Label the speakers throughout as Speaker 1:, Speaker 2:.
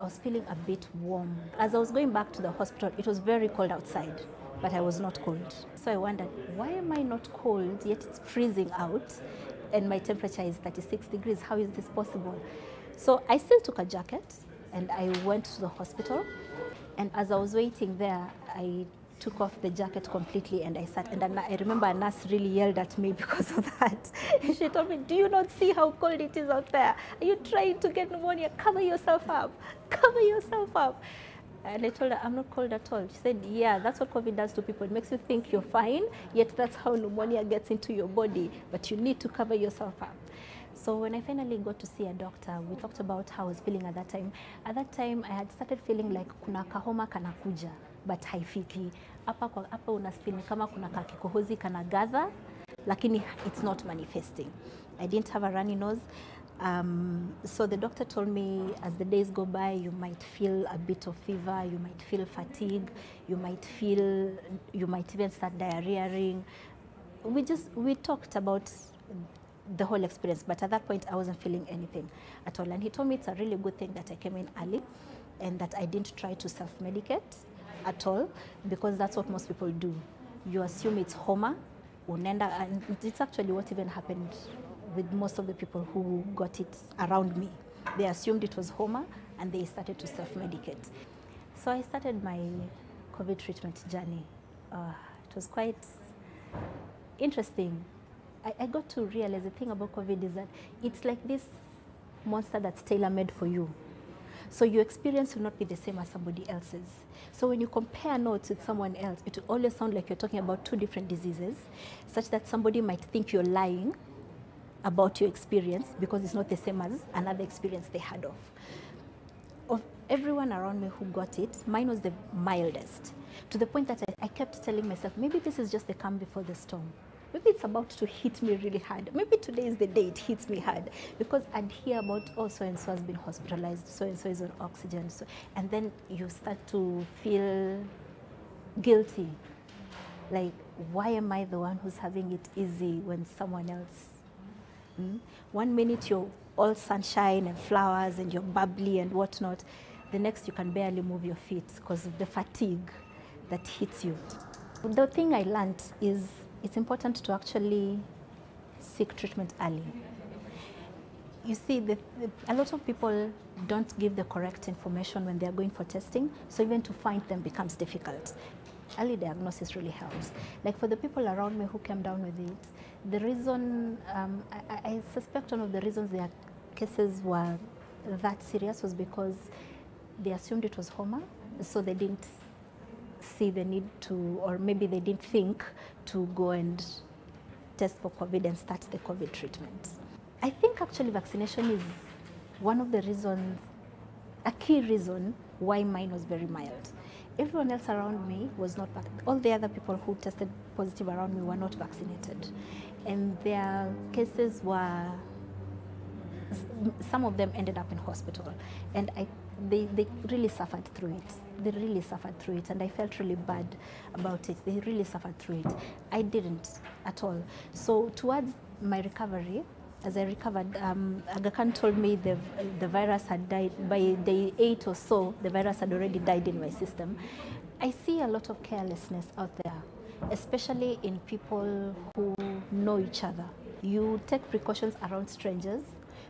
Speaker 1: I was feeling a bit warm. As I was going back to the hospital, it was very cold outside, but I was not cold. So I wondered, why am I not cold, yet it's freezing out, and my temperature is 36 degrees? How is this possible? So I still took a jacket, and I went to the hospital. And as I was waiting there, I took off the jacket completely and I sat. And I remember a nurse really yelled at me because of that. She told me, do you not see how cold it is out there? Are you trying to get pneumonia? Cover yourself up. Cover yourself up. And I told her, I'm not cold at all. She said, yeah, that's what COVID does to people. It makes you think you're fine, yet that's how pneumonia gets into your body. But you need to cover yourself up. So when I finally got to see a doctor, we talked about how I was feeling at that time. At that time, I had started feeling like kuna kahoma kanakuja, but haifiki. Hapa unafeel kama kuna kakikohozi kanagather, lakini it's not manifesting. I didn't have a runny nose. So the doctor told me as the days go by, you might feel a bit of fever, you might feel fatigue, you might even start diarrheaing. We talked about the whole experience, but at that point I wasn't feeling anything at all. And he told me it's a really good thing that I came in early and that I didn't try to self-medicate at all, because that's what most people do. You assume it's homa, unenda, and it's actually what even happened with most of the people who got it around me. They assumed it was homa and they started to self-medicate. So I started my COVID treatment journey. It was quite interesting. I got to realize the thing about COVID is that it's like this monster that's tailor-made for you. So your experience will not be the same as somebody else's. So when you compare notes with someone else, it will always sound like you're talking about two different diseases, such that somebody might think you're lying about your experience because it's not the same as another experience they had of. Of everyone around me who got it, mine was the mildest, to the point that I kept telling myself, maybe this is just the calm before the storm. Maybe it's about to hit me really hard. Maybe today is the day it hits me hard. Because I'd hear about, oh, so-and-so has been hospitalized, so-and-so is on oxygen. And then you start to feel guilty. Like, why am I the one who's having it easy when someone else? 1 minute you're all sunshine and flowers and you're bubbly and whatnot. The next you can barely move your feet because of the fatigue that hits you. The thing I learned is it's important to actually seek treatment early. You see, a lot of people don't give the correct information when they're going for testing, so even to find them becomes difficult. Early diagnosis really helps. Like for the people around me who came down with it, the reason, I suspect one of the reasons their cases were that serious was because they assumed it was homa, so they didn't see the need to, or maybe they didn't think to go and test for COVID and start the COVID treatment. I think actually vaccination is one of the reasons, a key reason why mine was very mild. Everyone else around me was not, all the other people who tested positive around me were not vaccinated. And their cases were, some of them ended up in hospital. And they really suffered through it. They really suffered through it, and I felt really bad about it. They really suffered through it. I didn't at all. So towards my recovery, as I recovered, Aga Khan told me the virus had died. By day 8 or so, the virus had already died in my system. I see a lot of carelessness out there, especially in people who know each other. You take precautions around strangers,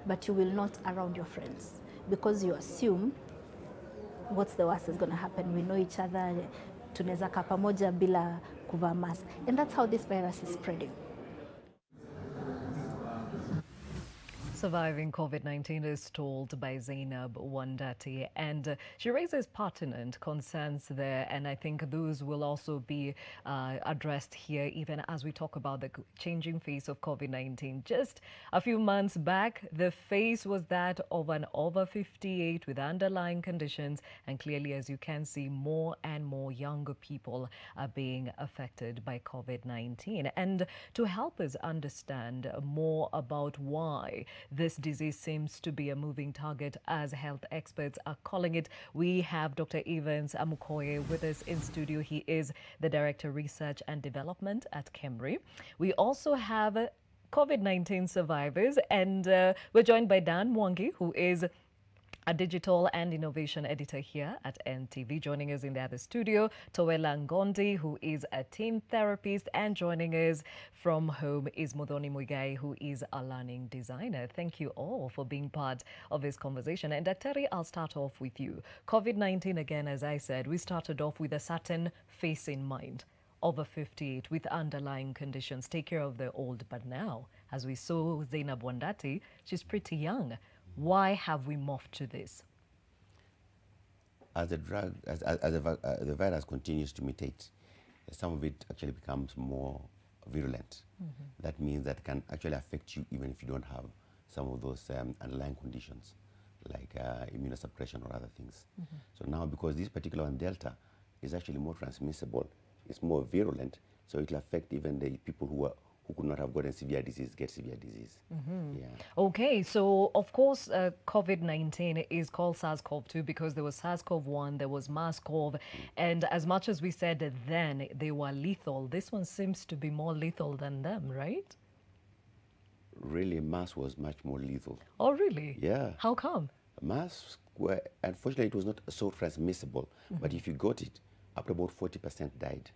Speaker 1: but you will not around your friends, because you assume what's the worst is going to happen. We know each other, tunaweza kaa pamoja bila kuvaa mask. And that's how this virus is spreading.
Speaker 2: Surviving COVID-19 is told by Zainab Wandati, and she raises pertinent concerns there, and I think those will also be addressed here even as we talk about the changing face of COVID-19. Just a few months back, the face was that of an over 58 with underlying conditions, and clearly, as you can see, more and more younger people are being affected by COVID-19. And to help us understand more about why this disease seems to be a moving target, as health experts are calling it, we have Dr. Evans Amukoye with us in studio. He is the Director of Research and Development at KEMRI. We also have COVID-19 survivors, and we're joined by Dan Mwangi, who is a digital and innovation editor here at NTV. Joining us in the other studio, Towela Ngondi, who is a team therapist, and joining us from home is Muthoni Muigai, who is a learning designer. Thank you all for being part of this conversation. And Daktari, I'll start off with you. COVID-19, again, as I said, we started off with a certain face in mind. Over 58 with underlying conditions, take care of the old. But now, as we saw Zainab Wandati, she's pretty young. Why have we morphed to this?
Speaker 3: As the the virus continues to mutate, some of it actually becomes more virulent. That means that can actually affect you even if you don't have some of those underlying conditions, like immunosuppression or other things. So now, because this particular one, Delta, is actually more transmissible, it's more virulent, so it will affect even the people who could not have gotten severe disease get severe disease. Yeah.
Speaker 2: Okay, so of course COVID-19 is called SARS-CoV-2 because there was SARS-CoV-1, there was MERS-CoV, and as much as we said that then they were lethal, this one seems to be more lethal than them, right?
Speaker 3: Really, MERS was much more lethal.
Speaker 2: Oh, really?
Speaker 3: Yeah.
Speaker 2: How come?
Speaker 3: MERS, unfortunately, it was not so transmissible, but if you got it, up to about 40% died.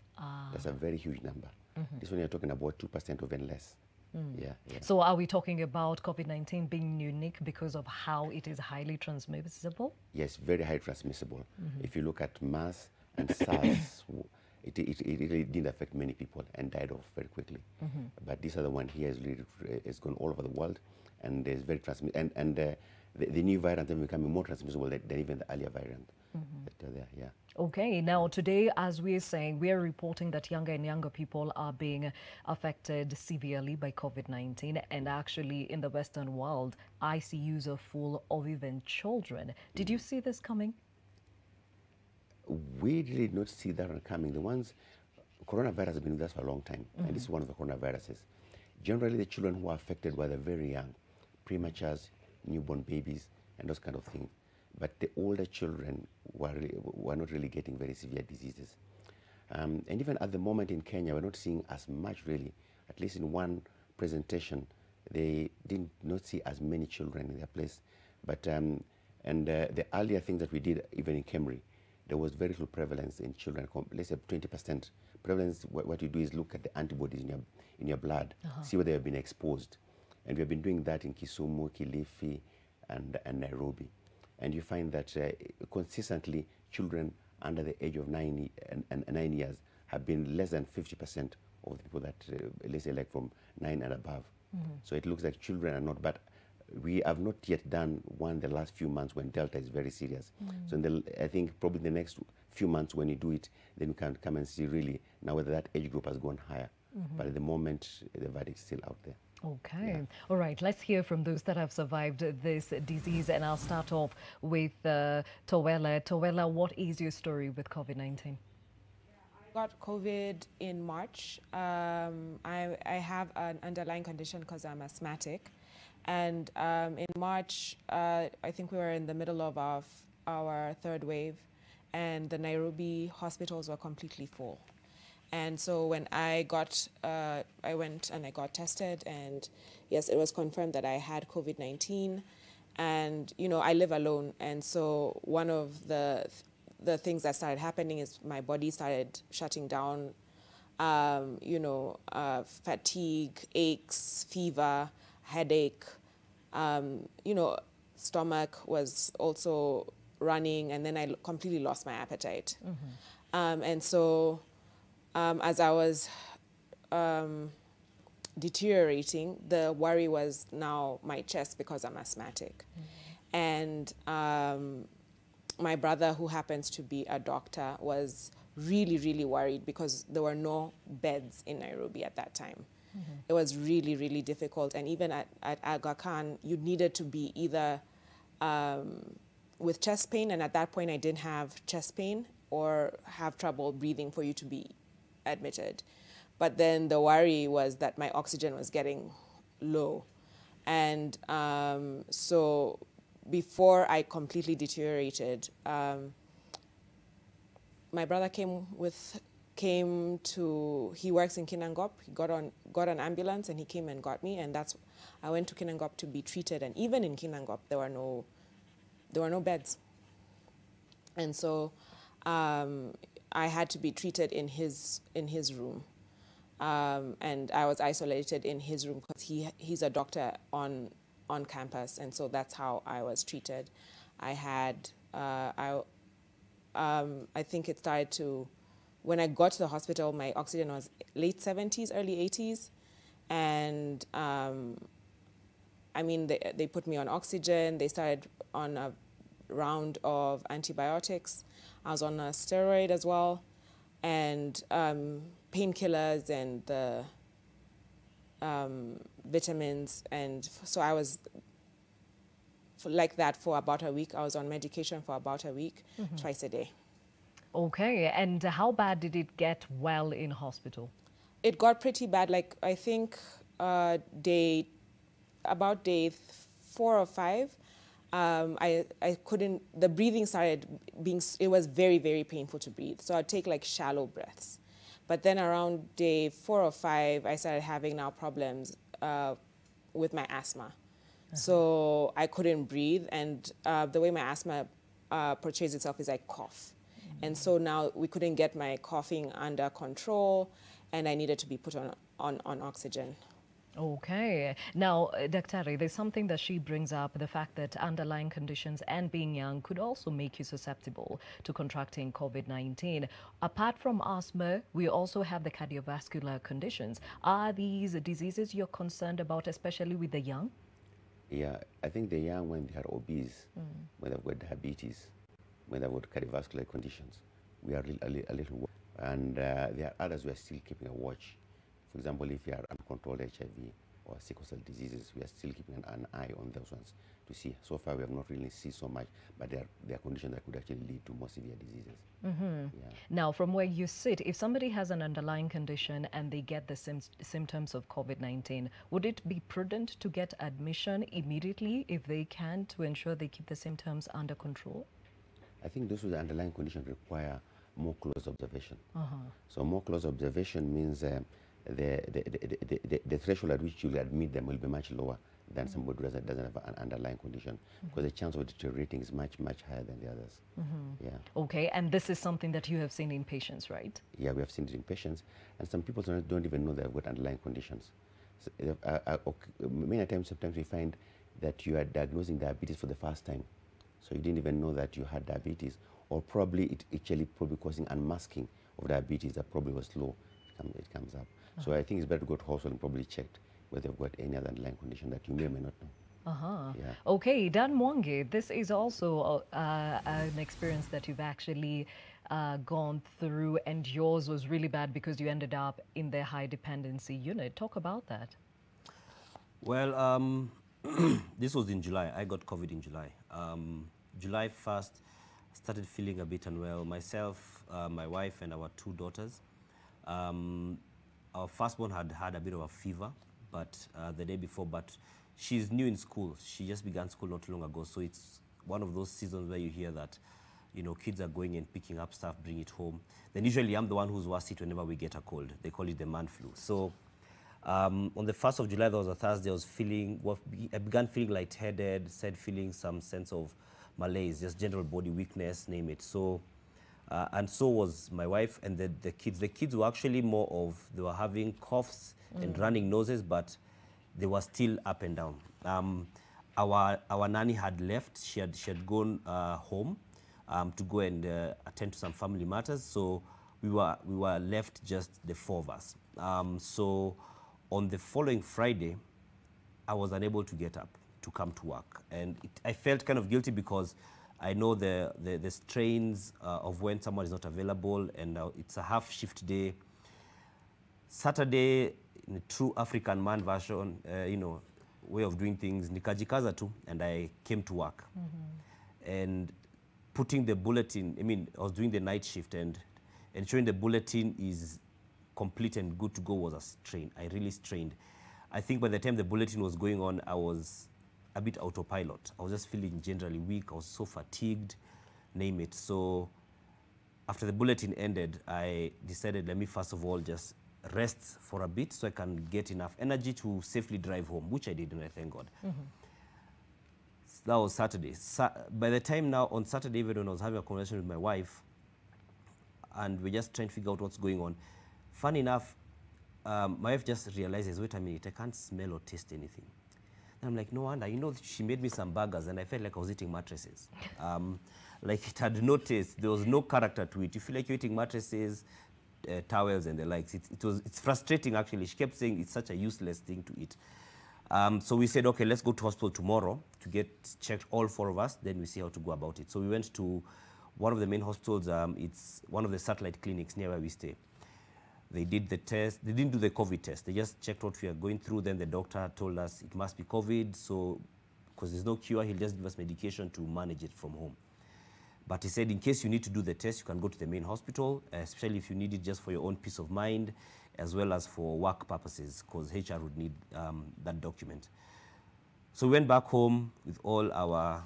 Speaker 3: That's a very huge number. This one you're talking about 2% or even less. Yeah.
Speaker 2: So are we talking about COVID-19 being unique because of how it is highly transmissible?
Speaker 3: Yes, very high transmissible. If you look at MERS and SARS, it really didn't affect many people and died off very quickly. But this other one here has gone all over the world, and is very transmissible. And the new variant is becoming more transmissible than even the earlier variant. Yeah.
Speaker 2: Okay, now today, as we're saying, we're reporting that younger and younger people are being affected severely by COVID-19, and actually in the Western world, ICUs are full of even children. Did you see this coming?
Speaker 3: We did not see that one coming. Coronavirus has been with us for a long time, and this is one of the coronaviruses. Generally, the children who are affected were the very young, prematures, newborn babies, and those kind of things. But the older children were not really getting very severe diseases. And even at the moment in Kenya, we're not seeing as much really. At least in one presentation, they did not see as many children in their place. But the earlier things that we did, even in Kemri, there was very little prevalence in children. Let's say 20% prevalence. What you do is look at the antibodies in your blood, see whether they have been exposed. And we have been doing that in Kisumu, Kilifi, and Nairobi. And you find that consistently children under the age of 9 years have been less than 50% of the people that, let's say, like from 9 and above. So it looks like children are not, but we have not yet done one the last few months when Delta is very serious. So I think probably the next few months when you do it, then we can come and see really now whether that age group has gone higher. But at the moment, the verdict is still out there.
Speaker 2: Okay.
Speaker 3: Yeah.
Speaker 2: All right. Let's hear from those that have survived this disease. And I'll start off with Towela. Towela, what is your story with COVID-19?
Speaker 4: I got COVID in March. I have an underlying condition because I'm asthmatic. And in March, I think we were in the middle of our third wave, and the Nairobi hospitals were completely full. And so when I went and I got tested, and yes, it was confirmed that I had COVID-19. And, you know, I live alone. And so one of the things that started happening is my body started shutting down, fatigue, aches, fever, headache, stomach was also running, and then I completely lost my appetite. And so as I was deteriorating, the worry was now my chest because I'm asthmatic. And my brother, who happens to be a doctor, was really, really worried because there were no beds in Nairobi at that time. It was really, really difficult. And even at Aga Khan, you needed to be either with chest pain, and at that point I didn't have chest pain, or have trouble breathing for you to be admitted. But then the worry was that my oxygen was getting low. And so before I completely deteriorated, my brother he works in Kinangop. He got an ambulance and he came and got me, and I went to Kinangop to be treated. And even in Kinangop, there were no there were no beds. And so I had to be treated in his room. And I was isolated in his room because he's a doctor on campus, and so that's how I was treated. I had, I think it started to, when I got to the hospital, my oxygen was late 70s, early 80s. And I mean, they put me on oxygen. They started on a round of antibiotics. I was on a steroid as well, and painkillers and the vitamins. And so I was like that for about a week. I was on medication for about a week, twice a day.
Speaker 2: Okay, and how bad did it get while in hospital?
Speaker 4: It got pretty bad. Like, I think about day 4 or 5, I couldn't, the breathing started being, it was very, very painful to breathe. So I'd take like shallow breaths. But then around day 4 or 5, I started having now problems with my asthma. So I couldn't breathe, and the way my asthma portrays itself is I cough. And so now we couldn't get my coughing under control, and I needed to be put on oxygen.
Speaker 2: Okay. Now, Daktari, there's something that she brings up, the fact that underlying conditions and being young could also make you susceptible to contracting COVID-19. Apart from asthma, we also have the cardiovascular conditions. Are these diseases you're concerned about, especially with the young?
Speaker 3: Yeah, I think the young, when they are obese, when they've got diabetes, when they've got cardiovascular conditions, we are a little worried. And there are others we are still keeping a watch. For example, if you are uncontrolled HIV or sickle cell diseases, we are still keeping an eye on those ones to see. So far, we have not really seen so much, but there are conditions that could actually lead to more severe diseases. Yeah.
Speaker 2: Now, from where you sit, if somebody has an underlying condition and they get the symptoms of COVID-19, would it be prudent to get admission immediately if they can, to ensure they keep the symptoms under control?
Speaker 3: I think those with the underlying condition require more close observation. So more close observation means the threshold at which you'll admit them will be much lower than somebody who doesn't have an underlying condition, because the chance of deteriorating is much, much higher than the others. Yeah.
Speaker 2: Okay, and this is something that you have seen in patients, right?
Speaker 3: Yeah, we have seen it in patients, and some people don't even know they've got underlying conditions. So, many times, sometimes we find that you are diagnosing diabetes for the first time, so you didn't even know that you had diabetes, or probably it actually probably causing unmasking of diabetes that probably was low. It comes up. So I think it's better to go to hospital and probably check whether they've got any other underlying condition that you may or may not know. Yeah.
Speaker 2: Okay, Dan Mwangi, this is also an experience that you've actually gone through, and yours was really bad because you ended up in the high dependency unit. Talk about that.
Speaker 5: Well, this was in July. I got COVID in July. July 1st, started feeling a bit unwell. Myself, my wife, and our 2 daughters. Our firstborn had a bit of a fever, but the day before, but she's new in school. She just began school not too long ago, so it's one of those seasons where you hear that, you know, kids are going and picking up stuff, bring it home. Then usually I'm the one who's worst hit whenever we get a cold. They call it the man flu. So on the 1st of July, that was a Thursday, I began feeling lightheaded, feeling some sense of malaise, just general body weakness, name it. So, and so was my wife and the kids. The kids were actually more of, they were having coughs and running noses, but they were still up and down. Our nanny had left. She had gone home to go and attend to some family matters. So we were left just the 4 of us. So on the following Friday, I was unable to get up to come to work, and I felt kind of guilty because I know the strains of when someone is not available, and it's a half shift day. Saturday, in a true African man version, you know, way of doing things, nikajikaza tu, and I came to work. And putting the bulletin, I mean, I was doing the night shift, and ensuring the bulletin is complete and good to go was a strain. I really strained. I think by the time the bulletin was going on, I was a bit autopilot. I was just feeling generally weak. I was so fatigued, name it. So after the bulletin ended, I decided, let me first of all just rest for a bit so I can get enough energy to safely drive home, which I did, and I thank God. was Saturday. By the time now, on Saturday, even when I was having a conversation with my wife, and we're just trying to figure out what's going on, funny enough, my wife just realizes, wait a minute, I can't smell or taste anything. And I'm like, no wonder. You know, she made me some burgers, and I felt like I was eating mattresses. Like it had no taste. There was no character to it. You feel like you're eating mattresses, towels, and the likes. It's frustrating, actually. She kept saying it's such a useless thing to eat. So we said, okay, let's go to hospital tomorrow to get checked, all 4 of us. Then we see how to go about it. So we went to one of the main hospitals. It's one of the satellite clinics near where we stay. They did the test. They didn't do the COVID test. They just checked what we are going through. Then the doctor told us it must be COVID. So, because there's no cure, he'll just give us medication to manage it from home. But he said, in case you need to do the test, you can go to the main hospital, especially if you need it just for your own peace of mind, as well as for work purposes, because HR would need that document. So we went back home with all our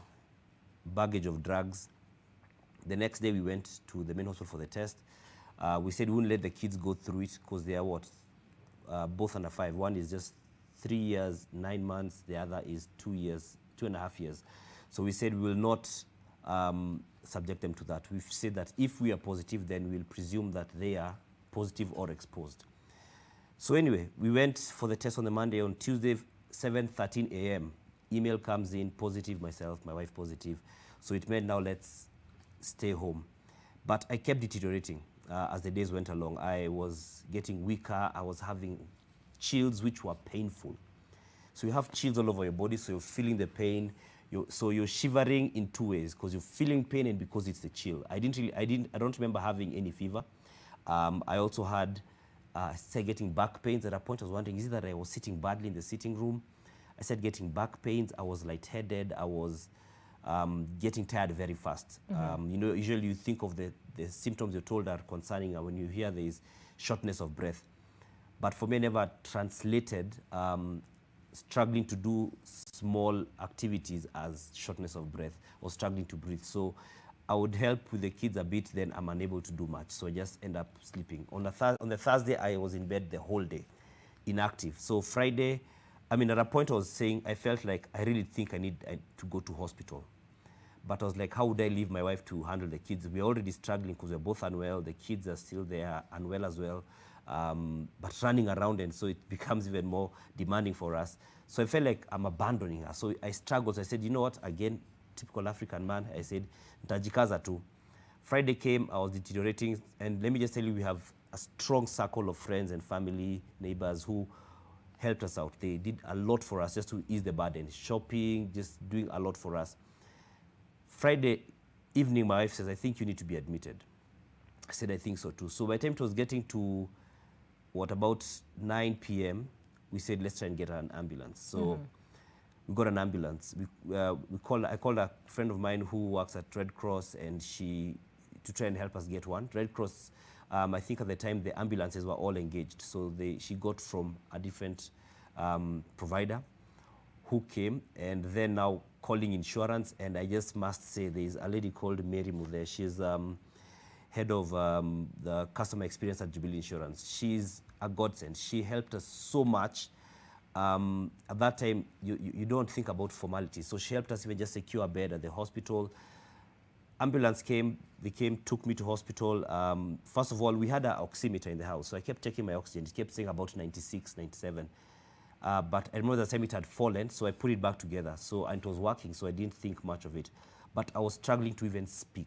Speaker 5: baggage of drugs. The next day we went to the main hospital for the test. We said we wouldn't let the kids go through it because they are both under 5. One is just 3 years, 9 months. The other is 2 years, 2.5 years. So we said we will not subject them to that. We've said that if we are positive, then we'll presume that they are positive or exposed. So anyway, we went for the test on the Monday. On Tuesday, 7:13 a.m., email comes in, positive, myself, my wife positive. So it meant now let's stay home. But I kept deteriorating as the days went along. I was getting weaker. I was having chills, which were painful. So you have chills all over your body, so you're feeling the pain. So you're shivering in 2 ways, because you're feeling pain and because it's the chill. I don't remember having any fever. I also had, started getting back pains. At a point I was wondering, is it that I was sitting badly in the sitting room? I started getting back pains. I was lightheaded. I was getting tired very fast. You know, usually you think of the symptoms you're told are concerning, when you hear there is shortness of breath. But for me, I never translated struggling to do small activities as shortness of breath or struggling to breathe. So I would help with the kids a bit, then I'm unable to do much. So I just end up sleeping. On the Thursday, I was in bed the whole day, inactive. So Friday, I mean, at a point I was saying, I felt like I really think I need to go to hospital. But I was like, how would I leave my wife to handle the kids? We're already struggling because we're both unwell. The kids are still there, unwell as well. But running around, and so it becomes even more demanding for us. So I felt like I'm abandoning her. So I struggled. So I said, you know what? Again, typical African man. I said, ntajikaza tu. Friday came, I was deteriorating. And let me just tell you, we have a strong circle of friends and family, neighbors who helped us out. They did a lot for us just to ease the burden. Shopping, just doing a lot for us. Friday evening, my wife says, I think you need to be admitted. I said, I think so too. So by the time it was getting to about 9 p.m., we said, let's try and get an ambulance. So we got an ambulance. I called a friend of mine who works at Red Cross, and to try and help us get one. Red Cross, I think at the time the ambulances were all engaged. So she got from a different provider who came, and then now calling insurance. And I just must say, there's a lady called Mary Muthe. She's head of the customer experience at Jubilee Insurance. She's a godsend. She helped us so much. At that time, you don't think about formalities. So she helped us even just secure a bed at the hospital. Ambulance came, took me to hospital. First of all, we had an oximeter in the house. So I kept checking my oxygen. It kept saying about 96, 97. But I remember the time it had fallen, so I put it back together. And it was working, so I didn't think much of it. But I was struggling to even speak.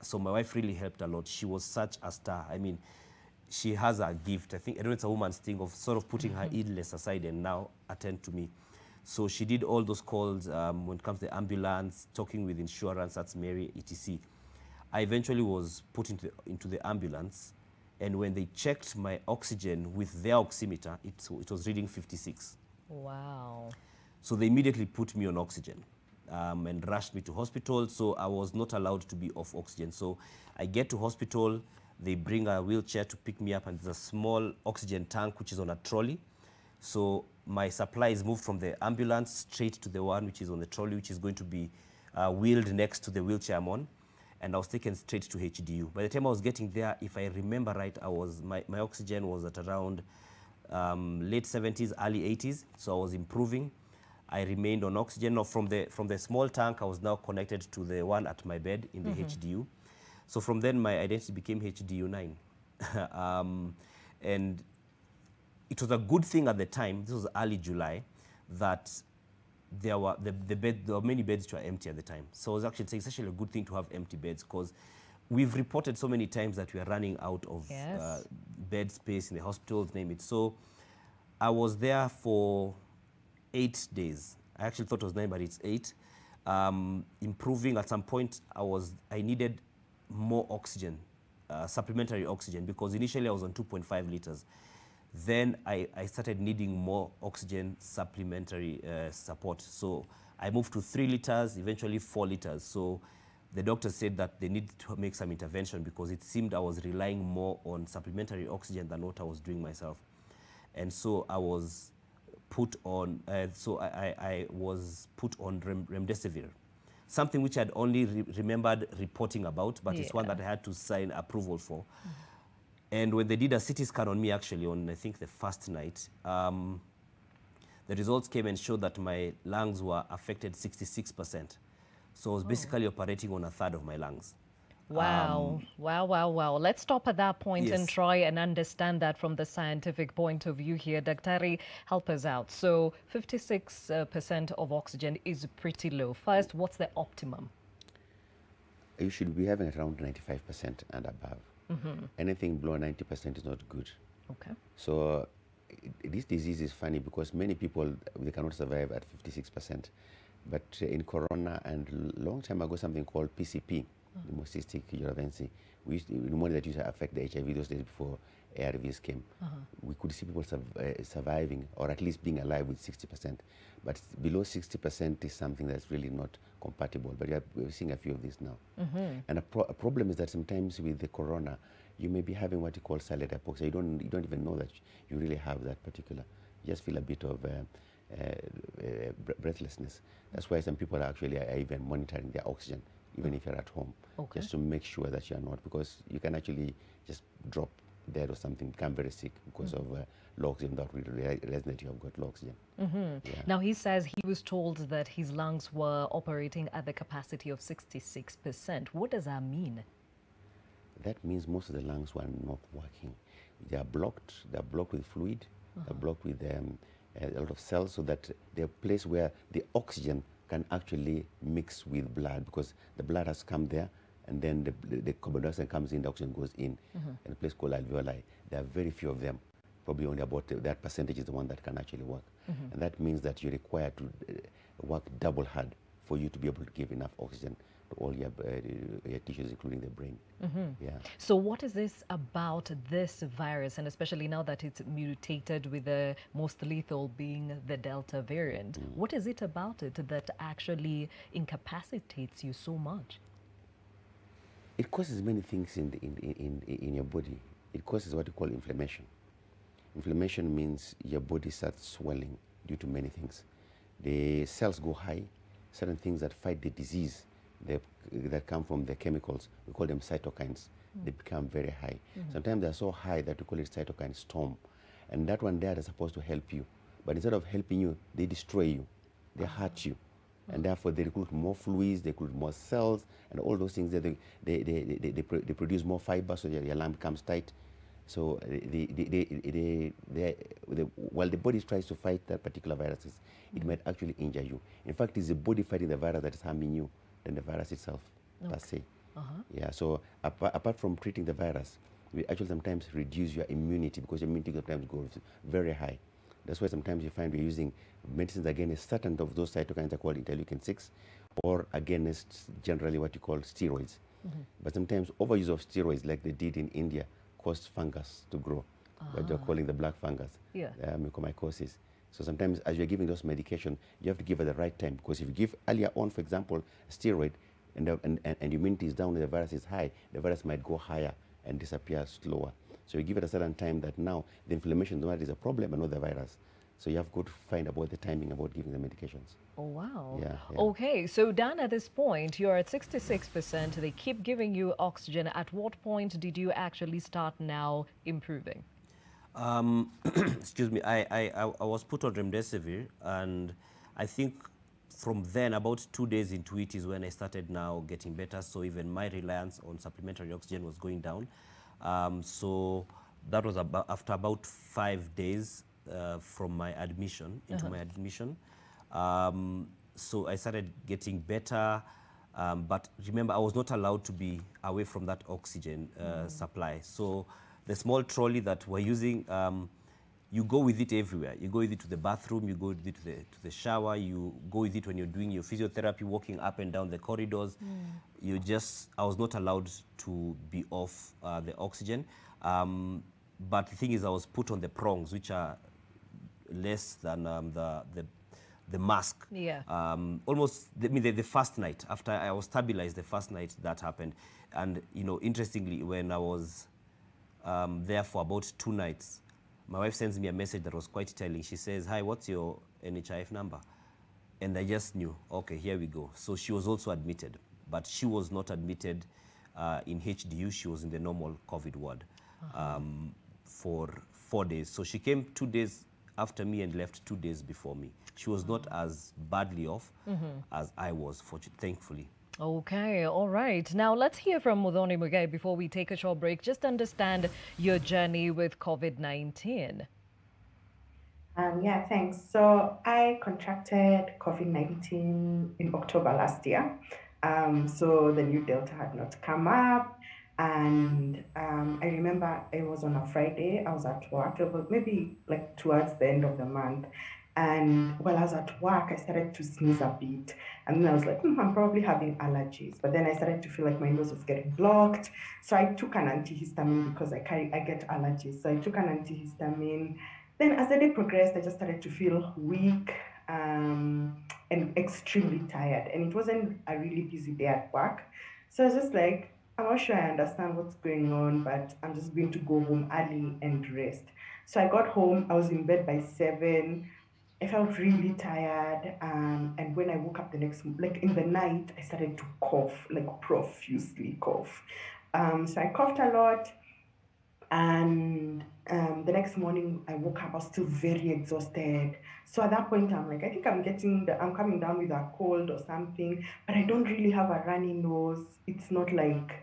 Speaker 5: So my wife really helped a lot. She was such a star. I mean, she has a gift. I don't know, it's a woman's thing of sort of putting her illness aside and now attend to me. So she did all those calls when it comes to the ambulance, talking with insurance, that's Mary, etc. I eventually was put into the ambulance, and when they checked my oxygen with their oximeter, it was reading 56.
Speaker 2: Wow.
Speaker 5: So they immediately put me on oxygen. And rushed me to hospital, so I was not allowed to be off oxygen. So I get to hospital, they bring a wheelchair to pick me up, and there's a small oxygen tank which is on a trolley. So my supply is moved from the ambulance straight to the one which is on the trolley, which is going to be wheeled next to the wheelchair I'm on, and I was taken straight to HDU. By the time I was getting there, if I remember right, my oxygen was at around late 70s, early 80s, so I was improving. I remained on oxygen. No, from the small tank, I was now connected to the one at my bed in the HDU. So from then, my identity became HDU 9. And it was a good thing at the time, this was early July, that there were there were many beds which were empty at the time. So I was actually saying it's actually a good thing to have empty beds, because we've reported so many times that we are running out of bed space in the hospitals, name it. So I was there for 8 days. I actually thought it was 9, but it's 8. Improving. At some point, I needed more oxygen, supplementary oxygen, because initially I was on 2.5 liters. Then I started needing more oxygen supplementary support. So I moved to 3 liters, eventually 4 liters. So the doctor said that they needed to make some intervention, because it seemed I was relying more on supplementary oxygen than what I was doing myself. And so I was put on, I was put on remdesivir, something which I'd only remembered reporting about, but it's one that I had to sign approval for. And when they did a CT scan on me, actually, on I think the first night, the results came and showed that my lungs were affected 66%. So I was basically operating on a third of my lungs.
Speaker 2: Wow. Wow. Let's stop at that point and try and understand that from the scientific point of view here. Daktari, help us out. So 56% of oxygen is pretty low. First, what's the optimum?
Speaker 3: You should be having around 95% and above. Anything below 90% is not good.
Speaker 2: Okay.
Speaker 3: So this disease is funny, because many people, they cannot survive at 56%. But in Corona and long time ago, something called PCP, the cystic urivency, pneumonia that used to affect the HIV those days before ARVs came. We could see people surviving, or at least being alive, with 60%. But below 60% is something that's really not compatible. But we're seeing a few of these now. And a problem is that sometimes with the Corona, you may be having what you call silent hypoxia. You don't even know that you really have that particular. You just feel a bit of breathlessness. That's why some people are actually even monitoring their oxygen, even if you're at home, just to make sure that you're not, because you can actually just drop dead or something, become very sick because of low oxygen without really realizing that you have got low oxygen.
Speaker 2: Now, he says he was told that his lungs were operating at the capacity of 66%. What does that mean?
Speaker 3: That means most of the lungs were not working. They are blocked. They are blocked with fluid. They are blocked with a lot of cells, so that they're a place where the oxygen can actually mix with blood, because the blood has come there, and then the carbon dioxide comes in, the oxygen goes in, in a place called alveoli. There are very few of them. Probably only about that percentage is the one that can actually work. And that means that you're required to work double hard for you to be able to give enough oxygen to all your tissues, including the brain.
Speaker 2: So what is this about this virus, and especially now that it's mutated, with the most lethal being the Delta variant? What is it about it that actually incapacitates you so much?
Speaker 3: It causes many things in your body. It causes what you call inflammation. Inflammation means your body starts swelling due to many things. The cells go high. Certain things that fight the disease, that come from the chemicals, we call them cytokines. They become very high. Sometimes they're so high that we call it cytokine storm. And that one there is supposed to help you. But instead of helping you, they destroy you. They hurt you. And therefore they recruit more fluids, they recruit more cells, and all those things. They produce more fiber, so your lung becomes tight. So while the body tries to fight that particular viruses, it might actually injure you. In fact, it's the body fighting the virus that is harming you than the virus itself, per se. Yeah, so apart from treating the virus, we actually sometimes reduce your immunity, because your immunity sometimes goes very high. That's why sometimes you find we're using medicines against certain of those cytokines are called interleukin-6, or against generally what you call steroids. But sometimes overuse of steroids, like they did in India, caused fungus to grow, what they're calling the black fungus, mucormycosis. So sometimes as you're giving those medication, you have to give at the right time, because if you give earlier on, for example, a steroid, and immunity is down and the virus is high, the virus might go higher and disappear slower. So you give it a certain time that now the inflammation is a problem and not the virus. So you have to find about the timing about giving the medications.
Speaker 2: Oh, wow.
Speaker 3: Yeah.
Speaker 2: Okay, so Dan, at this point, you're at 66%. They keep giving you oxygen. At what point did you actually start now improving?
Speaker 5: Excuse me, I was put on remdesivir, and I think from then, about 2 days into it is when I started now getting better. So even my reliance on supplementary oxygen was going down. So that was after about 5 days from my admission, into my admission. So I started getting better. But remember, I was not allowed to be away from that oxygen supply. So the small trolley that we're using, you go with it everywhere. You go with it to the bathroom, you go with it to the shower, you go with it when you're doing your physiotherapy, walking up and down the corridors. I was not allowed to be off the oxygen. But the thing is, I was put on the prongs, which are less than the mask.
Speaker 2: Yeah.
Speaker 5: Almost, the first night, after I was stabilized, the first night that happened. And, interestingly, when I was there for about 2 nights, my wife sends me a message that was quite telling. She says, "Hi, what's your NHIF number?" And I just knew, okay, here we go. So she was also admitted, but she was not admitted in HDU. She was in the normal COVID ward for 4 days. So she came 2 days after me and left 2 days before me. She was not as badly off as I was, thankfully.
Speaker 2: Okay, all right. Now let's hear from Muthoni Mugai before we take a short break. Just understand your journey with COVID-19.
Speaker 6: Yeah, thanks. So I contracted COVID-19 in October last year. So the new Delta had not come up. And I remember it was on a Friday. I was at work. It was maybe like towards the end of the month. And while I was at work, I started to sneeze a bit. And then I was like, I'm probably having allergies. But then I started to feel like my nose was getting blocked. So I took an antihistamine because I get allergies. So I took an antihistamine. Then as the day progressed, I just started to feel weak and extremely tired. And it wasn't a really busy day at work. So I was just like, I'm not sure I understand what's going on, but I'm just going to go home early and rest. So I got home, I was in bed by 7. I felt really tired, and when I woke up the next, like in the night, I started to cough, like profusely cough. So I coughed a lot, and the next morning I woke up, I was still very exhausted. So at that point, I'm like, I think I'm coming down with a cold or something, but I don't really have a runny nose. It's not like,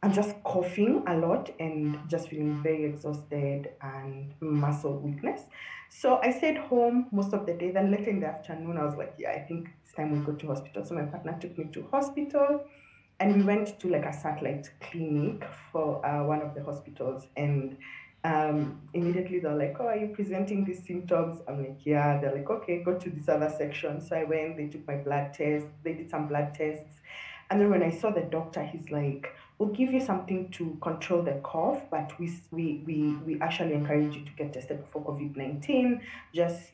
Speaker 6: I'm just coughing a lot and just feeling very exhausted and muscle weakness. So I stayed home most of the day. Then later in the afternoon, I was like, yeah, I think it's time we go to hospital. So my partner took me to hospital, and we went to like a satellite clinic for one of the hospitals. And immediately they're like, oh, are you presenting these symptoms? I'm like, yeah. They're like, okay, go to this other section. So I went, they took my blood test, they did some blood tests. And then when I saw the doctor, he's like, we'll give you something to control the cough, but we actually encourage you to get tested for COVID-19 just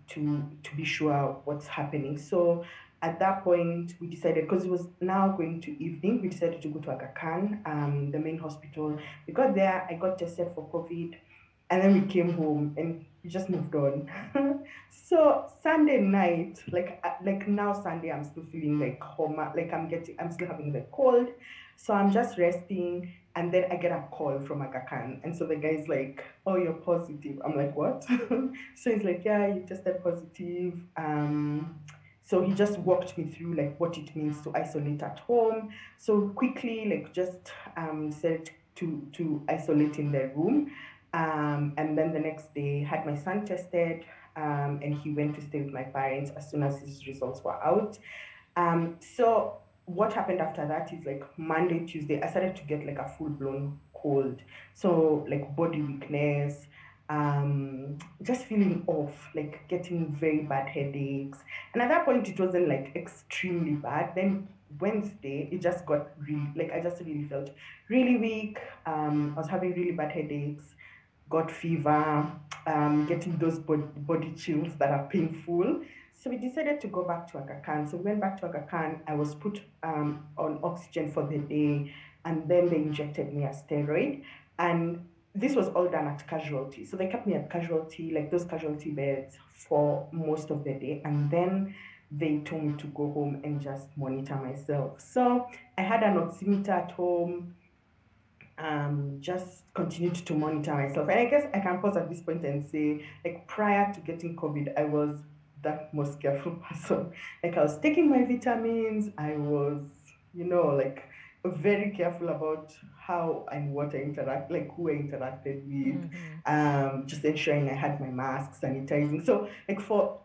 Speaker 6: to be sure what's happening. So at that point, we decided, because it was now going to evening, we decided to go to Aga Khan, the main hospital. We got there, I got tested for COVID, and then we came home and we just moved on. So Sunday night, like now Sunday, I'm still feeling like homa, like I'm still having the cold. So I'm just resting, and then I get a call from Aga Khan. And so the guy's like, oh, you're positive. I'm like, what? So he's like, yeah, you tested positive. So he just walked me through like what it means to isolate at home. So quickly, like just said to isolate in the room. And then the next day, had my son tested, and he went to stay with my parents as soon as his results were out. So what happened after that is like Monday, Tuesday, I started to get like a full-blown cold. So like body weakness, just feeling off, like getting very bad headaches. And at that point, it wasn't like extremely bad. Then Wednesday, it just got really, like I just really felt really weak. I was having really bad headaches, got fever, getting those body chills that are painful. So we decided to go back to Aga Khan. So we went back to Aga Khan. I was put on oxygen for the day, and then they injected me a steroid. And this was all done at casualty. So they kept me at casualty, like those casualty beds, for most of the day. And then they told me to go home and just monitor myself. So I had an oximeter at home, just continued to monitor myself. And I guess I can pause at this point and say, like prior to getting COVID, I was that most careful person. Like I was taking my vitamins, I was, like very careful about how and what I interact, like who I interacted with, just ensuring I had my mask, sanitizing. So like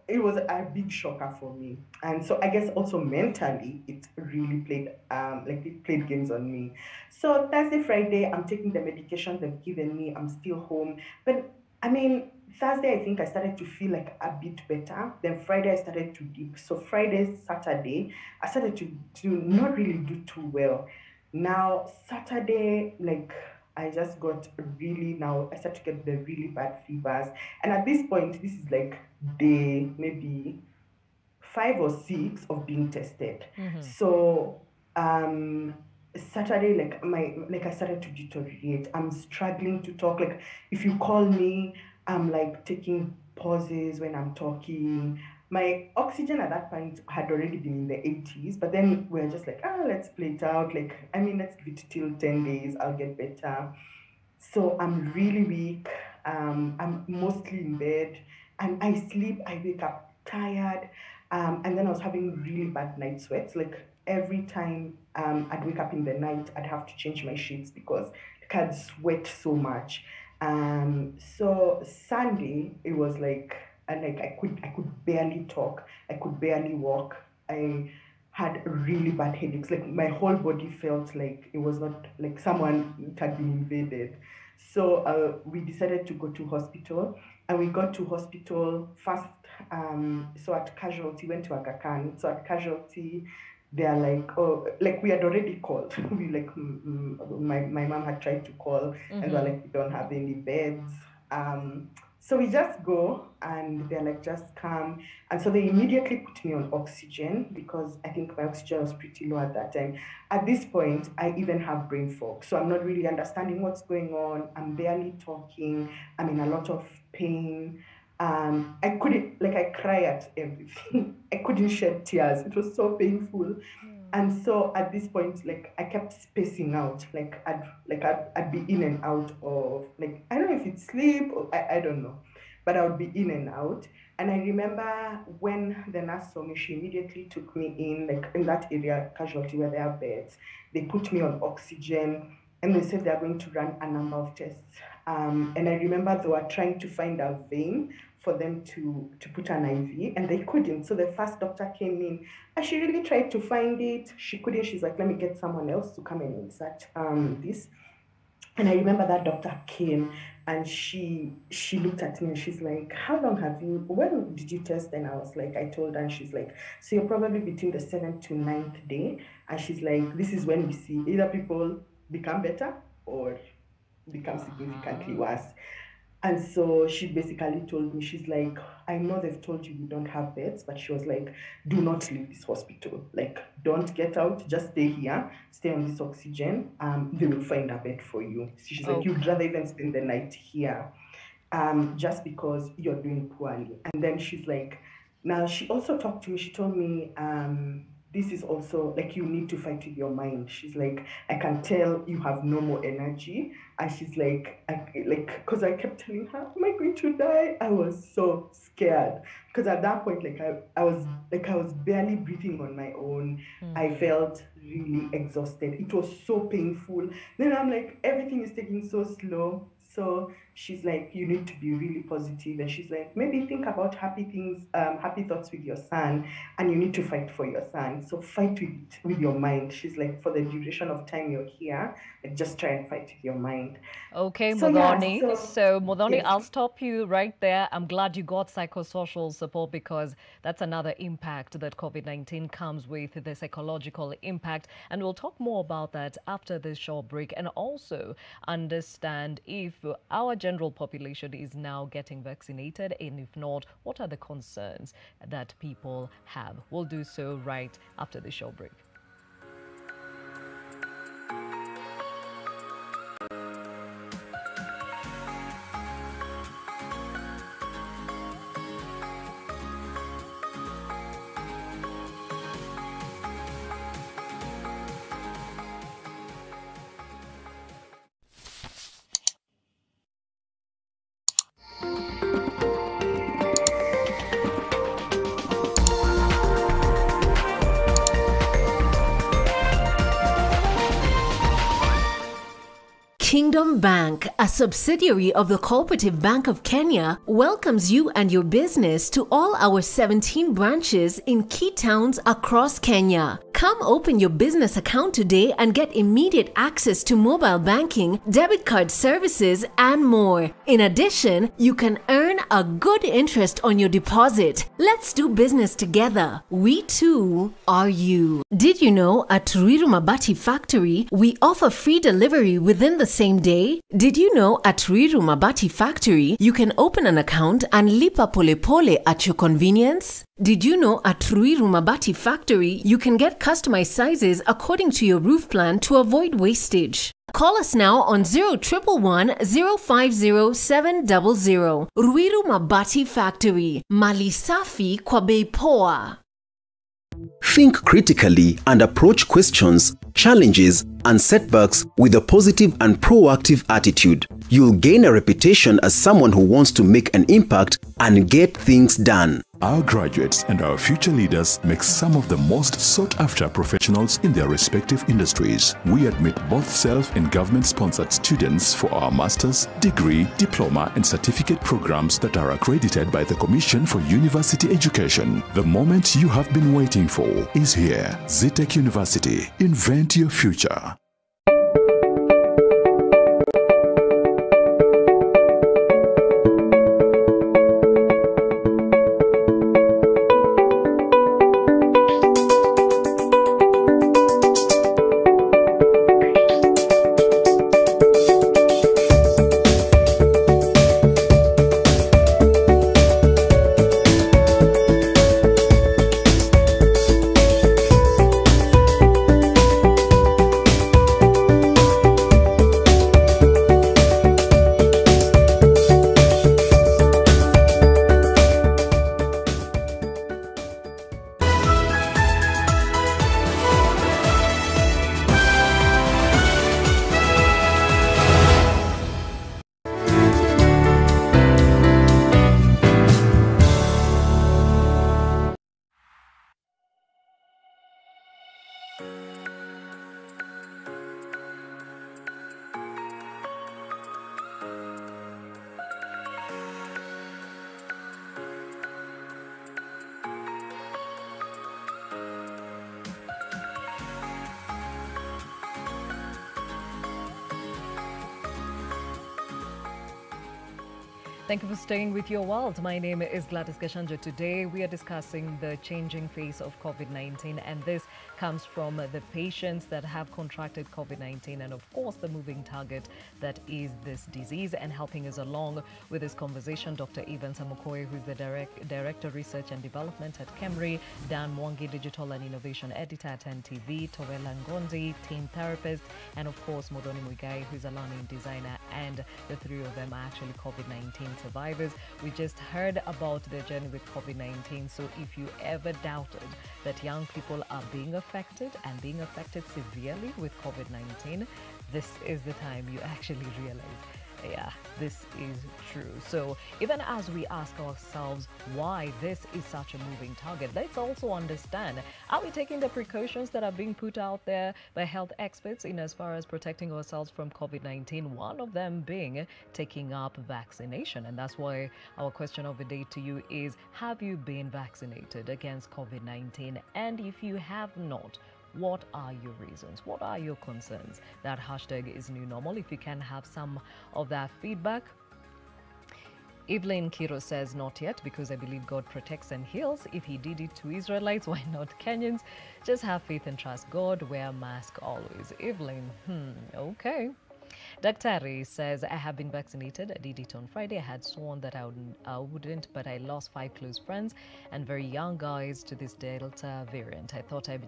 Speaker 6: it was a big shocker for me. And so I guess also mentally it really played it played games on me. So Thursday, Friday, I'm taking the medication they've given me, I'm still home. But I mean, Thursday, I think I started to feel like a bit better. Then Friday, I started to dip. So Friday, Saturday, I started to not really do too well. Now, Saturday, like, I just got I started to get the really bad fevers. And at this point, this is like day maybe 5 or 6 of being tested. So Saturday, like I started to deteriorate. I'm struggling to talk. Like if you call me, I'm like taking pauses when I'm talking. My oxygen at that point had already been in the 80s, but then we're just like, let's play it out. Like, I mean, let's give it till 10 days, I'll get better. So I'm really weak. I'm mostly in bed and I sleep, I wake up tired. And then I was having really bad night sweats. Like every time I'd wake up in the night, I'd have to change my sheets because like, I'd sweat so much. So Sunday, it was like, I could barely talk. I could barely walk. I had really bad headaches. Like my whole body felt like it was not like someone had been invaded. So we decided to go to hospital, and we got to hospital first. So at casualty, went to Aga Khan. So at casualty, they are like, oh, like we had already called. We like, my mom had tried to call, and they're like, we don't have any beds. So we just go, and they're like, just come. And so they immediately put me on oxygen because I think my oxygen was pretty low at that time. At this point, I even have brain fog. So I'm not really understanding what's going on. I'm barely talking. I'm in a lot of pain. I couldn't, like, I cry at everything. I couldn't shed tears. It was so painful. And so at this point, like, I kept spacing out. Like I'd be in and out of, like, I don't know if it's sleep or I don't know, but I would be in and out. And I remember when the nurse saw me, she immediately took me in, like in that area, casualty where there are beds. They put me on oxygen, and they said they're going to run a number of tests. And I remember they were trying to find a vein for them to put an IV, and they couldn't. So the first doctor came in, and she really tried to find it. She couldn't. She's like, let me get someone else to come and insert this. And I remember that doctor came, and she looked at me and she's like, how long have you, when did you test? And I was like, I told her, and she's like, so you're probably between the 7th to 9th day. And she's like, this is when we see either people become better or become significantly worse. And so she basically told me, she's like, I know they've told you we don't have beds, but she was like, do not leave this hospital. Like, don't get out, just stay here, stay on this oxygen. They will find a bed for you. So she's like, you'd rather even spend the night here, just because you're doing poorly. And then she's like, now she also talked to me, she told me, this is also like you need to fight with your mind. She's like, I can tell you have no more energy. And she's like, because I kept telling her, am I going to die? I was so scared because at that point, I was barely breathing on my own. I felt really exhausted. It was so painful. Then I'm like, everything is taking so slow. So she's like, you need to be really positive. And she's like, maybe think about happy things, happy thoughts with your son, and you need to fight for your son. So fight with your mind. She's like, for the duration of time you're here, like, just try and fight with your mind.
Speaker 2: Okay,
Speaker 6: So,
Speaker 2: Modoni.
Speaker 6: yeah,
Speaker 2: So, Modoni,
Speaker 6: yes.
Speaker 2: I'll stop you right there. I'm glad you got psychosocial support because that's another impact that COVID-19 comes with, the psychological impact. And we'll talk more about that after this short break and also understand if our general population is now getting vaccinated, and if not, what are the concerns that people have. We'll do so right after the short break.
Speaker 7: Kingdom Bank, a subsidiary of the Cooperative Bank of Kenya, welcomes you and your business to all our 17 branches in key towns across Kenya. Come open your business account today and get immediate access to mobile banking, debit card services, and more. In addition, you can earn a good interest on your deposit. Let's do business together. We too are you. Did you know at Ruiru Mabati Factory, we offer free delivery within the same day? Did you know at Ruiru Mabati Factory, you can open an account and lipa pole pole at your convenience? Did you know at Ruiru Mabati Factory, you can get customized sizes according to your roof plan to avoid wastage? Call us now on 0111 050 700. Ruiru Mabati Factory, mali safi kwa bei poa.
Speaker 8: Think critically and approach questions, challenges, and setbacks with a positive and proactive attitude. You'll gain a reputation as someone who wants to make an impact and get things done.
Speaker 9: Our graduates and our future leaders make some of the most sought-after professionals in their respective industries. We admit both self- and government-sponsored students for our master's, degree, diploma, and certificate programs that are accredited by the Commission for University Education. The moment you have been waiting for is here. Zetech University. Invent your future.
Speaker 2: Thank you for staying with your world. My name is Gladys Gachanja. Today we are discussing the changing face of COVID-19, and this comes from the patients that have contracted COVID-19 and of course the moving target that is this disease. And helping us along with this conversation, Dr. Evan Samukoye, who is the Director Research and Development at KEMRI, Dan Mwangi, Digital and Innovation Editor at NTV, Towela Ngondi, Team Therapist, and of course Modoni Muigai, who is a learning designer, and the three of them are actually COVID-19 survivors. We just heard about their journey with COVID-19. So if you ever doubted that young people are being affected and being affected severely with COVID-19, this is the time you actually realize, yeah, this is true. So even as we ask ourselves why this is such a moving target, let's also understand, are we taking the precautions that are being put out there by health experts in as far as protecting ourselves from COVID-19? One of them being taking up vaccination. And that's why our question of the day to you is, have you been vaccinated against COVID-19? And if you have not, what are your reasons? What are your concerns? That hashtag is new normal. If you can have some of that feedback. Evelyn Kiro says, not yet, because I believe God protects and heals. If he did it to Israelites, why not Kenyans? Just have faith and trust God. Wear a mask always. Evelyn, okay. Daktari says, I have been vaccinated. I did it on Friday. I had sworn that I wouldn't, but I lost 5 close friends and very young guys to this Delta variant. I thought I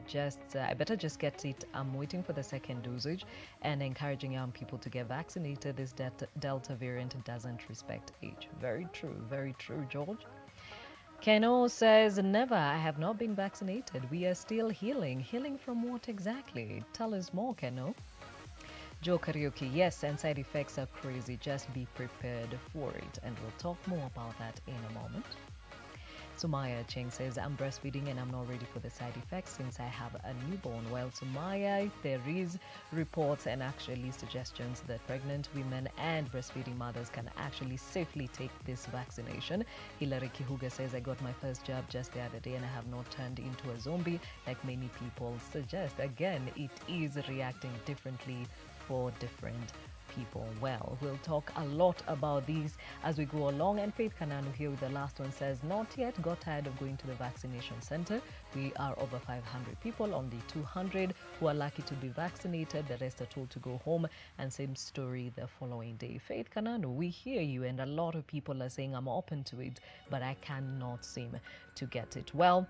Speaker 2: better just get it. I'm waiting for the second dosage and encouraging young people to get vaccinated. This Delta variant doesn't respect age. Very true, George. Keno says, never. I have not been vaccinated. We are still healing. Healing from what exactly? Tell us more, Keno. Joe Karaoke, yes, and side effects are crazy. Just be prepared for it. And we'll talk more about that in a moment. Sumaya Cheng says, I'm breastfeeding and I'm not ready for the side effects since I have a newborn. Well, Sumaya, there is reports and actually suggestions that pregnant women and breastfeeding mothers can actually safely take this vaccination. Hilary Kihuga says, I got my first jab just the other day and I have not turned into a zombie like many people suggest. Again, it is reacting differently for different people. Well, we'll talk a lot about these as we go along. And Faith Kananu here with the last one says, not yet, got tired of going to the vaccination center. We are over 500 people, only 200 who are lucky to be vaccinated. The rest are told to go home, and same story the following day. Faith Kananu, we hear you, and a lot of people are saying I'm open to it, but I cannot seem to get it. Well,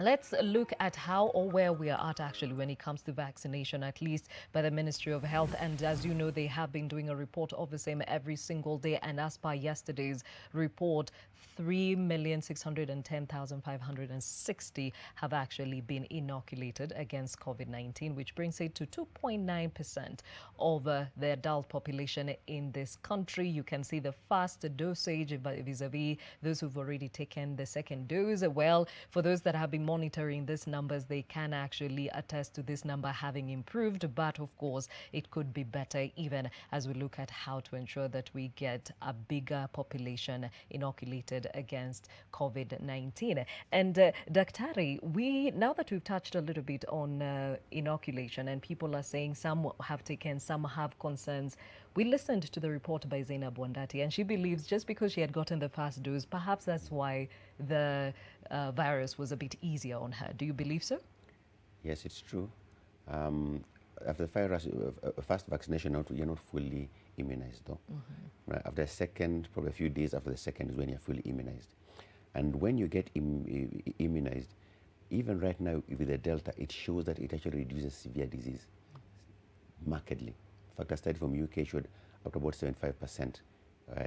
Speaker 2: let's look at how or where we are at actually when it comes to vaccination, at least by the Ministry of Health. And as you know, they have been doing a report of the same every single day. And as per yesterday's report, 3,610,560 have actually been inoculated against COVID-19, which brings it to 2.9% of the adult population in this country. You can see the fast dosage vis-a-vis those who've already taken the second dose. Well, for those that have been monitoring these numbers, they can actually attest to this number having improved, but of course it could be better even as we look at how to ensure that we get a bigger population inoculated against COVID-19. And Daktari, now that we've touched a little bit on inoculation, and people are saying some have taken, some have concerns, we listened to the report by Zainab Wandati, and she believes just because she had gotten the first dose, perhaps that's why the virus was a bit easier on her. Do you believe so?
Speaker 3: Yes, it's true. After the first vaccination, you're not fully immunized, though. Right? After a second, probably a few days after the second is when you're fully immunized. And when you get immunized, even right now with the Delta, it shows that it actually reduces severe disease markedly. In fact, a study from UK showed up to about 75%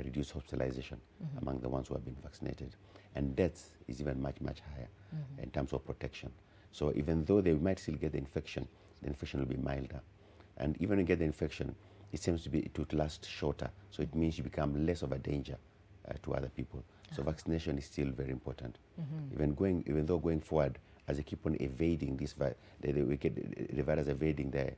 Speaker 3: reduced hospitalization among the ones who have been vaccinated. And deaths is even much, much higher in terms of protection. So even though they might still get the infection will be milder. And even when you get the infection, it seems to last shorter. So it means you become less of a danger to other people. So vaccination is still very important. Even though going forward, as they keep on evading this, the virus evading the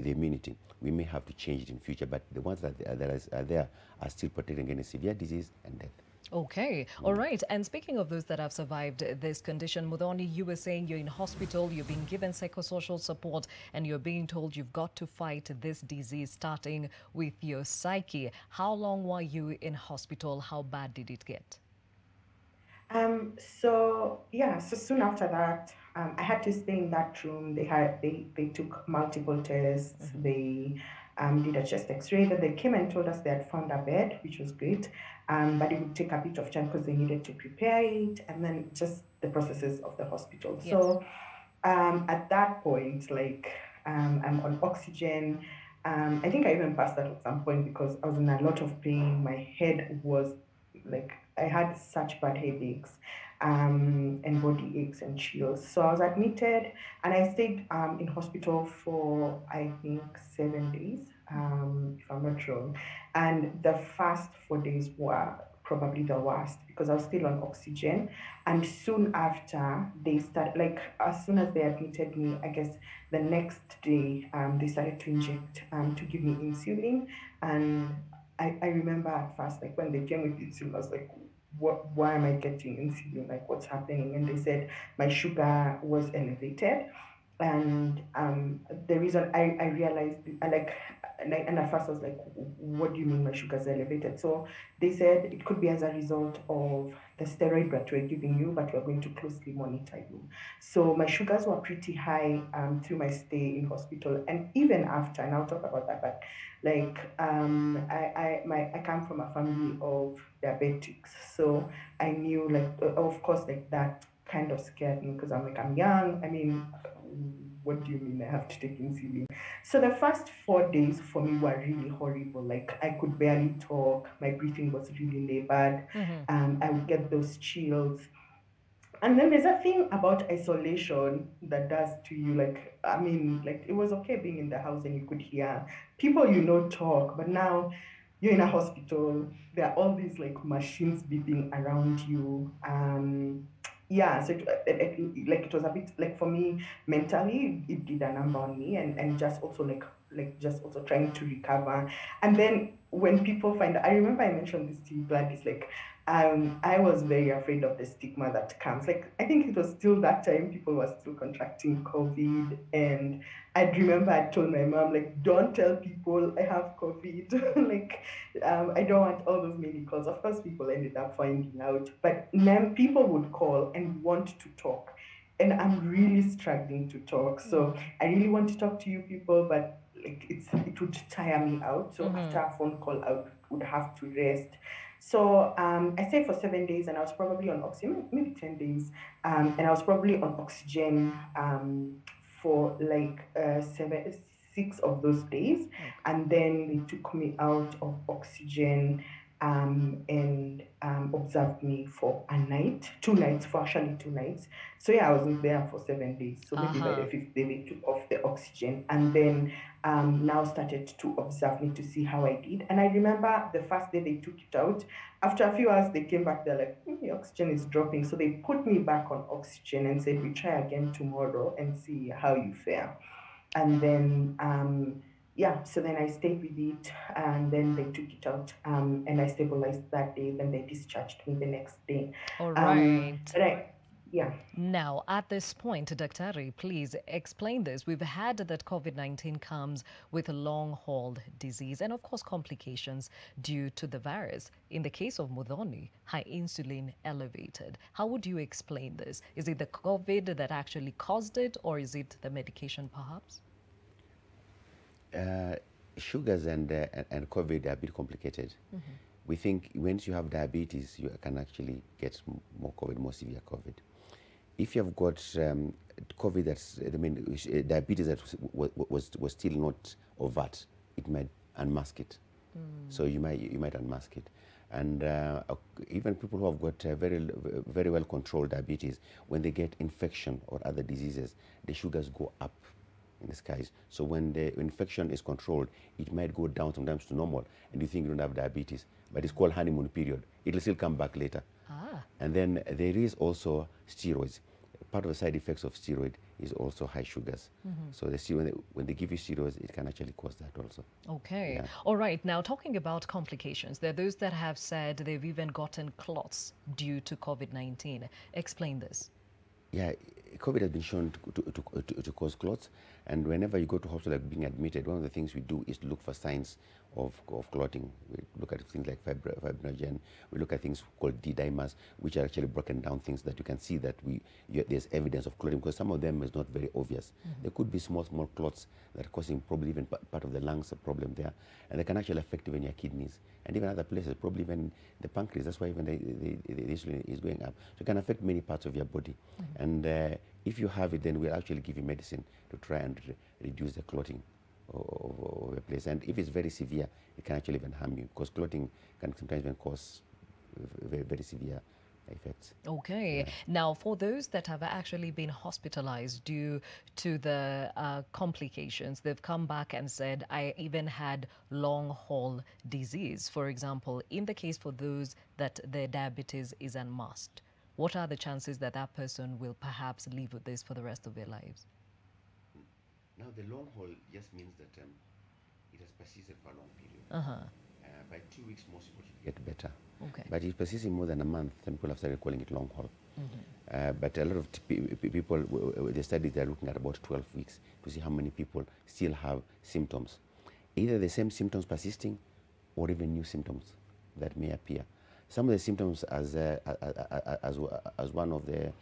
Speaker 3: immunity, we may have to change it in future. But the ones that are there are still protecting against severe disease and death.
Speaker 2: Okay, all right. And speaking of those that have survived this condition, Mudhoni, you were saying you're in hospital, you're being given psychosocial support, and you're being told you've got to fight this disease, starting with your psyche. How long were you in hospital? How bad did it get?
Speaker 6: So soon after that, I had to stay in that room. They took multiple tests. They did a chest X-ray. Then they came and told us they had found a bed, which was great. But it would take a bit of time because they needed to prepare it, and then just the processes of the hospital. Yes. So at that point, I'm on oxygen. I think I even passed that at some point because I was in a lot of pain. My head was I had such bad headaches and body aches and chills. So I was admitted, and I stayed in hospital for, I think, 7 days, if I'm not wrong. And the first 4 days were probably the worst because I was still on oxygen. And soon after, they started, as soon as they admitted me, I guess the next day, they started to inject, to give me insulin. And I remember at first, when they came with insulin, I was like, why am I getting insulin? What's happening? And they said my sugar was elevated. And the reason I realized, and at first I was like, what do you mean my sugar's elevated? So they said it could be as a result of the steroid that we're giving you, but we're going to closely monitor you. So my sugars were pretty high through my stay in hospital, and even after, and I'll talk about that, but I come from a family of diabetics, so I knew of course that kind of scared me because I'm young. I mean, what do you mean I have to take insulin? So the first 4 days for me were really horrible. I could barely talk. My breathing was really labored. I would get those chills. And then there's a thing about isolation that does to you. It was okay being in the house and you could hear people talk, but now you're in a hospital, there are all these like machines beeping around you. Yeah, so it was a bit like, for me mentally it did a number on me, and just also like just also trying to recover. And then when people find, I remember I mentioned this to you, Gladys, like I was very afraid of the stigma that comes. Like, I think it was still that time people were still contracting COVID, and I remember I told my mom, like, don't tell people I have COVID. Like, I don't want all those many calls. Of course, people ended up finding out, but then people would call and want to talk. And I'm really struggling to talk. So I really want to talk to you people, but like it would tire me out. So after a phone call, I would have to rest. So I stayed for 7 days, and I was probably on oxygen, maybe 10 days, and I was probably on oxygen for like 6 of those days, and then they took me out of oxygen and observed me for a night, 2 nights, for actually 2 nights. So yeah, I wasn't there for 7 days. So maybe by the 5th day they took off the oxygen, and then now started to observe me to see how I did. And I remember the first day they took it out. After a few hours, they came back. They're like, the oxygen is dropping. So they put me back on oxygen and said, we try again tomorrow and see how you fare. And then yeah, so then I stayed with it, and then they took it out, and I stabilized that day. Then they discharged me the next day.
Speaker 2: All right.
Speaker 6: Yeah.
Speaker 2: Now, at this point, Daktari, please explain this. We've had that COVID-19 comes with a long-haul disease and, of course, complications due to the virus. In the case of Muthoni, high insulin elevated. How would you explain this? Is it the COVID that actually caused it, or is it the medication, perhaps?
Speaker 3: Sugars and COVID are a bit complicated. We think once you have diabetes, you can actually get more COVID, more severe COVID. If you have got COVID that's, diabetes that was still not overt, it might unmask it. So you might unmask it. And even people who have got very well controlled diabetes, when they get infection or other diseases, the sugars go up in the skies. So when the infection is controlled, it might go down sometimes to normal, and you think you don't have diabetes, but it's called honeymoon period. It'll still come back later. And then there is also steroids. Part of the side effects of steroid is also high sugars. So when they give you steroids, it can actually cause that also.
Speaker 2: Okay.
Speaker 3: Yeah.
Speaker 2: All right. Now, talking about complications, there are those that have said they've even gotten clots due to COVID-19. Explain this.
Speaker 3: Yeah, COVID has been shown to cause clots, and whenever you go to hospital, like being admitted, one of the things we do is to look for signs of clotting. We look at things like fibrinogen. We look at things called D-dimers, which are actually broken down things that you can see that there's evidence of clotting, because some of them is not very obvious. There could be small clots that are causing probably even part of the lungs a problem there, and they can actually affect even your kidneys and even other places, probably even the pancreas. That's why even the insulin is going up. So it can affect many parts of your body. And if you have it, then we'll actually give you medicine to try and reduce the clotting of a place. And if it's very severe, it can actually even harm you, because clotting can sometimes even cause very severe effects.
Speaker 2: Okay.
Speaker 3: Yeah.
Speaker 2: Now, for those that have actually been hospitalized due to the complications, they've come back and said, I even had long-haul disease. For example, in the case for those that their diabetes is unmasked, what are the chances that that person will perhaps live with this for the rest of their lives?
Speaker 3: Now, the long haul just means that it has persisted for a long period. By 2 weeks, most people should get better.
Speaker 2: Okay.
Speaker 3: But it's persisting more than a month, some people have started calling it long haul. But a lot of people, the studies, they're looking at about 12 weeks to see how many people still have symptoms. Either the same symptoms persisting or even new symptoms that may appear. Some of the symptoms, as one of the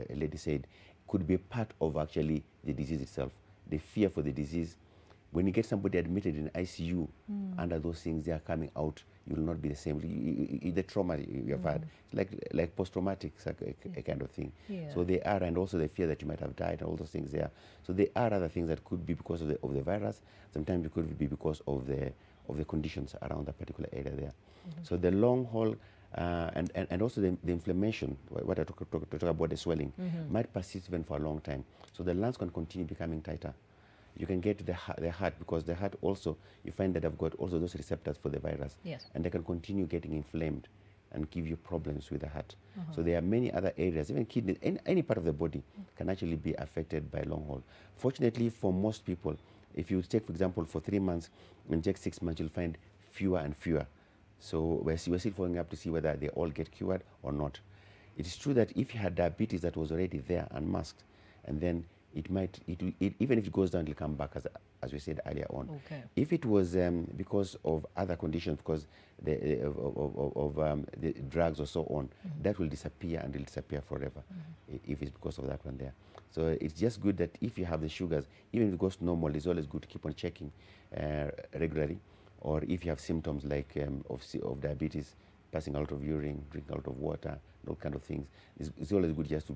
Speaker 3: lady said, could be part of actually the disease itself. The fear for the disease. When you get somebody admitted in ICU, under those things, they are coming out, you will not be the same. The trauma you have had, it's like post-traumatic kind of thing.
Speaker 2: Yeah.
Speaker 3: So they are, and also the fear that you might have died, and all those things there. So there are other things that could be because of the virus. Sometimes it could be because of the conditions around that particular area there. So the long haul, and also the inflammation, what I talk about the swelling, might persist even for a long time. So the lungs can continue becoming tighter. You can get the heart, because the heart also, you find that I've got also those receptors for the virus.
Speaker 2: Yes.
Speaker 3: And they can continue getting inflamed and give you problems with the heart. So there are many other areas, even kidney, any part of the body can actually be affected by long haul. Fortunately for most people, if you take, for example, for 3 months and take 6 months, you'll find fewer and fewer. So we're still following up to see whether they all get cured or not. It is true that if you had diabetes that was already there and masked, and then even if it goes down, it'll come back, as we said earlier on.
Speaker 2: Okay.
Speaker 3: If it was because of other conditions, because the drugs or so on, that will disappear and it'll disappear forever if it's because of that one there. So it's just good that if you have the sugars, even if it goes normal, it's always good to keep on checking regularly. Or if you have symptoms like of diabetes, passing out of urine, drinking out of water, those kind of things, it's always good just to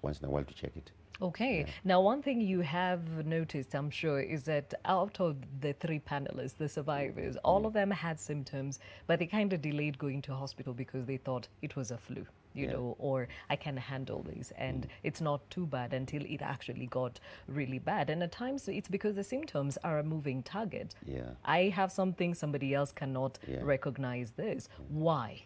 Speaker 3: once in a while to check it.
Speaker 2: Okay.
Speaker 3: Yeah.
Speaker 2: Now, one thing you have noticed, I'm sure, is that out of the 3 panelists, the survivors, all of them had symptoms, but they kind of delayed going to hospital because they thought it was a flu, you know, or I can handle this, and it's not too bad until it actually got really bad. And at times it's because the symptoms are a moving target.
Speaker 3: Yeah.
Speaker 2: I have something, somebody else cannot recognize this. Why?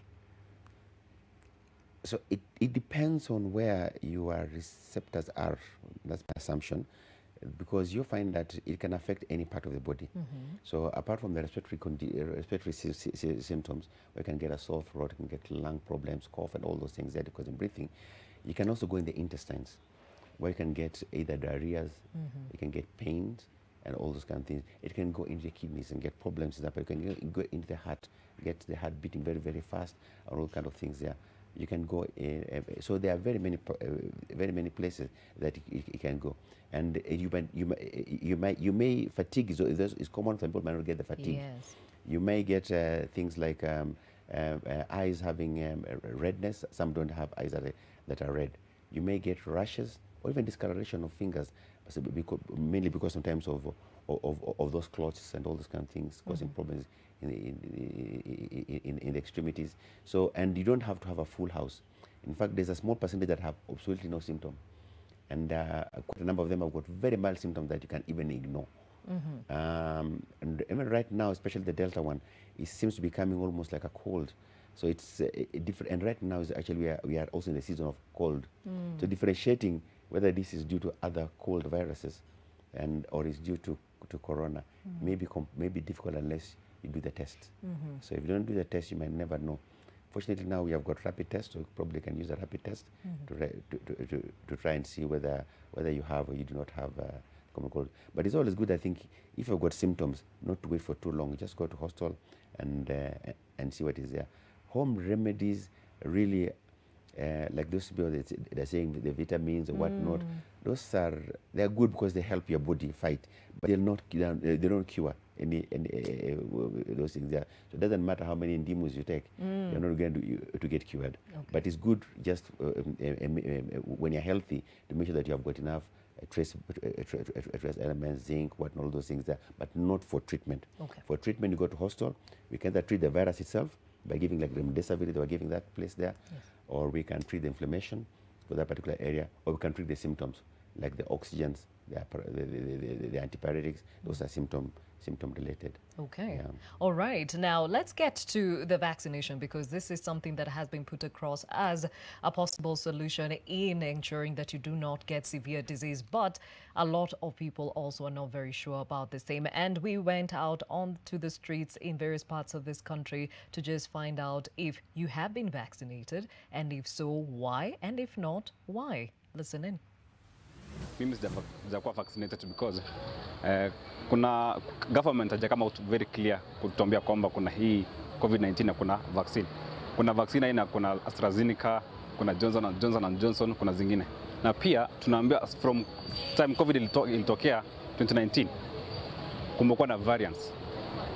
Speaker 3: So it depends on where your receptors are. That's my assumption, because you find that it can affect any part of the body. So apart from the respiratory symptoms, we can get a sore throat, you can get lung problems, cough, and all those things there because of breathing. You can also go in the intestines, where you can get either diarrheas, you can get pains, and all those kind of things. It can go into the kidneys and get problems. You can go into the heart, get the heart beating very, very fast, and all kind of things there. You can go in, so there are very many places that it can go, and you may fatigue is common. Some people might not get the fatigue.
Speaker 2: Yes.
Speaker 3: You may get things like eyes having redness. Some don't have eyes that are red. You may get rashes or even discoloration of fingers, mainly because sometimes of those clots and all those kind of things causing problems in the extremities. So, and you don't have to have a full house. In fact, there's a small percentage that have absolutely no symptom, and quite a number of them have got very mild symptoms that you can even ignore. And even right now, especially the Delta one, it seems to be becoming almost like a cold. So it's different. And right now is actually we are also in the season of cold. So differentiating whether this is due to other cold viruses or is due to corona may be difficult unless you do the test. So if you don't do the test, you might never know. Fortunately, now we have got rapid tests, so you probably can use a rapid test to try and see whether you have or you do not have common cold. But it's always good, I think, if you've got symptoms, not to wait for too long. Just go to hospital and see what is there. Home remedies really, like those people they're saying the vitamins or whatnot, they're good because they help your body fight, but they don't cure any those things there. So it doesn't matter how many Ndimus you take, you're not going to get cured. Okay. But it's good just when you're healthy to make sure that you have got enough trace elements, zinc, all those things there, but not for treatment.
Speaker 2: Okay.
Speaker 3: For treatment, you go to hospital. We can either treat the virus itself by giving like Remedies, they were giving that place there, or we can treat the inflammation for that particular area, or we can treat the symptoms like the oxygens, the antipyretics. Those are symptom related.
Speaker 2: Okay. Yeah. All right. Now let's get to the vaccination, because this is something that has been put across as a possible solution in ensuring that you do not get severe disease. But a lot of people also are not very sure about the same. And we went out onto the streets in various parts of this country to just find out if you have been vaccinated, and if so, why, and if not, why. Listen in.
Speaker 10: Mimi sijakuwa vaccinated because kuna government haja kama very clear kutuambia kwamba kuna hii Covid-19 na kuna vaccine. Kuna vaccine aina, kuna AstraZeneca, kuna Johnson & Johnson, kuna zingine. Na pia tunaambia from time Covid ilitokea 2019 kumekuwa na variants.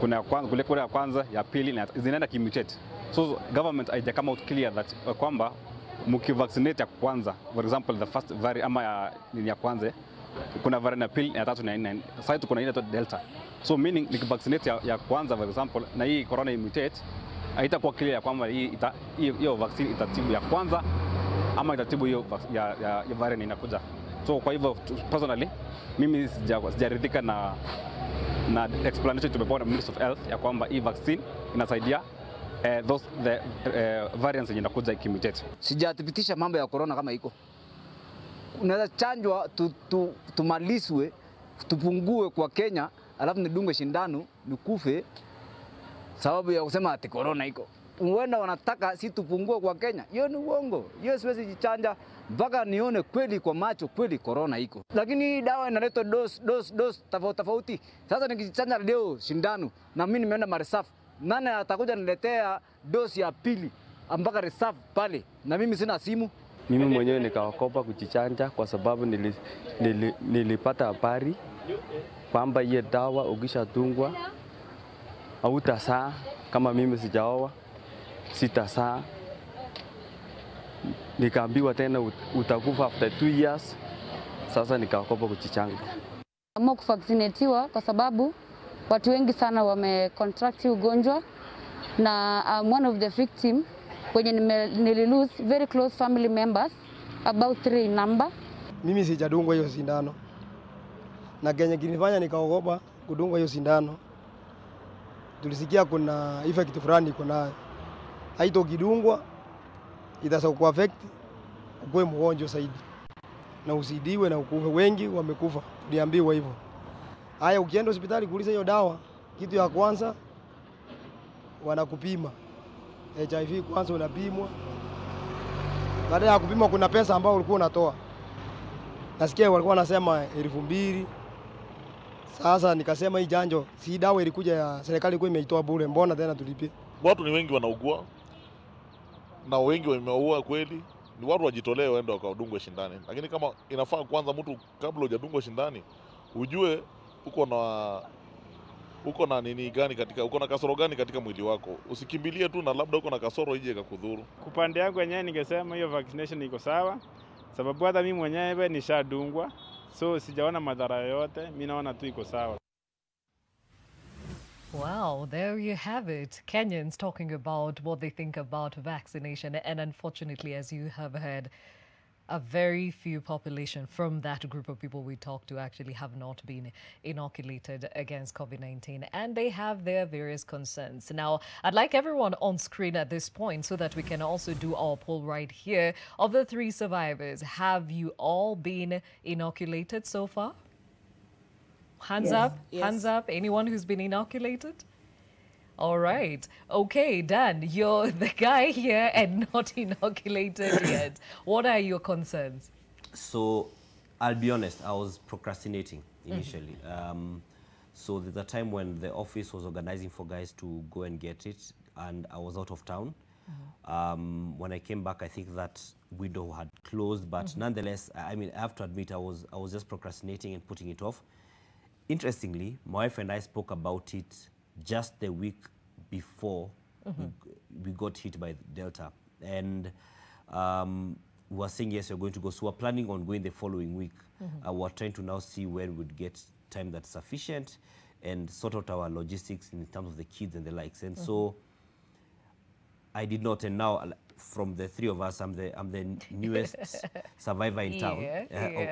Speaker 10: Kuna kule ya kwanza, ya pili, na zinaenda kimutate. So government haja kama clear that kwamba mukivaccinate ya kwanza, for example the first variant ama ya kwanza, kuna variant ya pili, ya tatu, na nne. Sasa tuko na Delta. So meaning nikivaccinate ya kwanza for example, na hii corona mutate, haitakuwa clear ya kwamba hiyo vaccine itatibu ya kwanza ama itatibu hiyo ya variant inakuja So kwa hivyo personally mimi sijaridhika na explanation tumepewa na Ministry of Health ya kwamba hii vaccine inasaidia the variants yenye inakuja ikimutate.
Speaker 11: Sijathibitisha mambo ya corona kama iko. Unaweza chanjwa tumaliswe tupungue kwa Kenya, alafu nidungwe shindano nikufe sababu ya kusema ati corona iko. Uenda wanataka si tupungue kwa Kenya. Hiyo ni uongo. Hiyo siwezi jichanja mpaka nione kweli kwa macho kweli corona iko. Lakini dawa inaleta dose tofauti. Sasa nikijichanja leo shindano na mimi nimeenda maresafu, nani atakuja niletea dosi ya pili mpaka reserve pale na mimi sina simu?
Speaker 12: Mimi mwenyewe nikaokopa kujichanja kwa sababu nilipata habari kwamba hiyo dawa ukishatungwa hautasaa. Kama mimi sijaoa sitasaa. Nikaambiwa tena utakufa after 2 years. Sasa nikaokopa kujichanja.
Speaker 13: Ama kuvaccinatiwa kwa sababu watu wengi sana wamecontract ugonjwa na I'm one of the victim kwenye nililose very close family members about 3 number.
Speaker 14: Mimi sijadungwa hiyo sindano. Na kenye kinifanya nikaogopa kudungwa hiyo sindano, tulisikia kuna effect fulani iko nayo. Haito kidungwa itaweza kuaffect ukue mgonjwa zaidi. Na usidiwe na ukufe. Wengi wamekufa. Tuliambiwa hivyo. Haya, ukienda hospitali kuuliza hiyo dawa, kitu ya kwanza wanakupima. HIV kwanza unapimwa. Baada ya kupimwa kuna pesa ambayo ulikuwa unatoa. Nasikia walikuwa wanasema 2,000. Sasa nikasema hii janjo si dawa ilikuja ya serikali ilikuwa imeitoa bure, mbona tena tulipie?
Speaker 15: Watu ni wengi wanaugua na wengi wameua kweli. Ni watu wajitolee waende wakadungwe shindani. Lakini kama inafaa kwanza mtu kabla hujadungwa shindani ujue uko na nini gani katika, uko na kasoro gani katika mwili wako. Usikimbilie tu na labda uko na kasoro ije ikakudhuru.
Speaker 16: Kupande yangu wenyewe ningesema hiyo vaccination iko sawa. Sababu hata mimi mwenyewe nishadungwa. So sijaona madhara yote, mimi naona tu iko sawa.
Speaker 2: Wow, there you have it. Kenyans talking about what they think about vaccination. And unfortunately, as you have heard, a very few population from that group of people we talked to actually have not been inoculated against COVID-19, and they have their various concerns. Now, I'd like everyone on screen at this point so that we can also do our poll right here. Of the 3 survivors, have you all been inoculated so far? Hands up, hands up. Anyone who's been inoculated? All right. Okay, Dan, you're the guy here and not inoculated yet. What are your concerns?
Speaker 5: So, I'll be honest, I was procrastinating initially. So there's a time when the office was organizing for guys to go and get it, and I was out of town. When I came back, I think that window had closed, but nonetheless, I mean, I have to admit, I was just procrastinating and putting it off. Interestingly, my wife and I spoke about it just the week before we got hit by Delta. And we were saying, yes, we're going to go. So we're planning on going the following week. We're trying to now see when we'd get time that's sufficient and sort out our logistics in terms of the kids and the likes. And so I did not. And now, from the 3 of us, I'm the newest survivor in town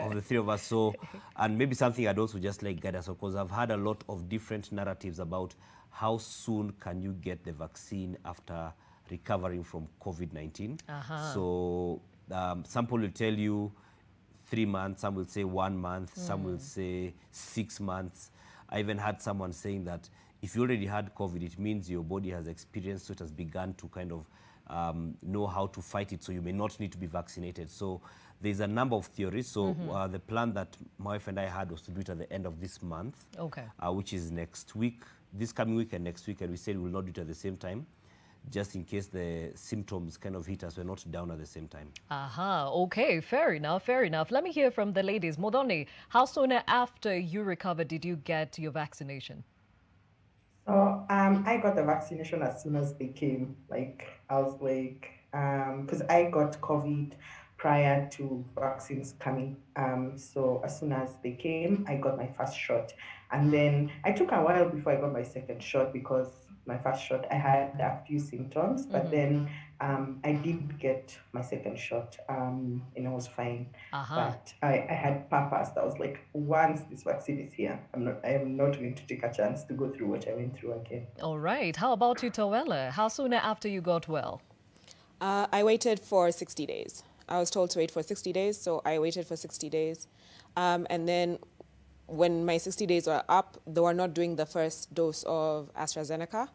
Speaker 5: of the 3 of us. So, and maybe something I'd also just like guide us, because I've had a lot of different narratives about how soon can you get the vaccine after recovering from COVID-19. So some people will tell you 3 months, some will say 1 month, some will say 6 months. I even had someone saying that if you already had COVID, it means your body has experienced, so it has begun to kind of know how to fight it, so you may not need to be vaccinated. So there's a number of theories. So the plan that my wife and I had was to do it at the end of this month, which is next week, this coming week and next week. And we said we will not do it at the same time, just in case the symptoms kind of hit us. We're not down at the same time.
Speaker 2: Okay, fair enough, fair enough. Let me hear from the ladies. Modoni, how soon after you recovered did you get your vaccination?
Speaker 6: So I got the vaccination as soon as they came. Like, I was like, because I got COVID prior to vaccines coming. So as soon as they came, I got my first shot. And then I took a while before I got my second shot because my first shot, I had a few symptoms, but then I did get my second shot, and I was fine. But I had purpose. That was like, once this vaccine is here, I am not going to take a chance to go through what I went through again.
Speaker 2: All right. How about you, Tawela? How soon after you got well?
Speaker 4: I waited for 60 days. I was told to wait for 60 days, so I waited for 60 days. And then when my 60 days were up, they were not doing the first dose of AstraZeneca.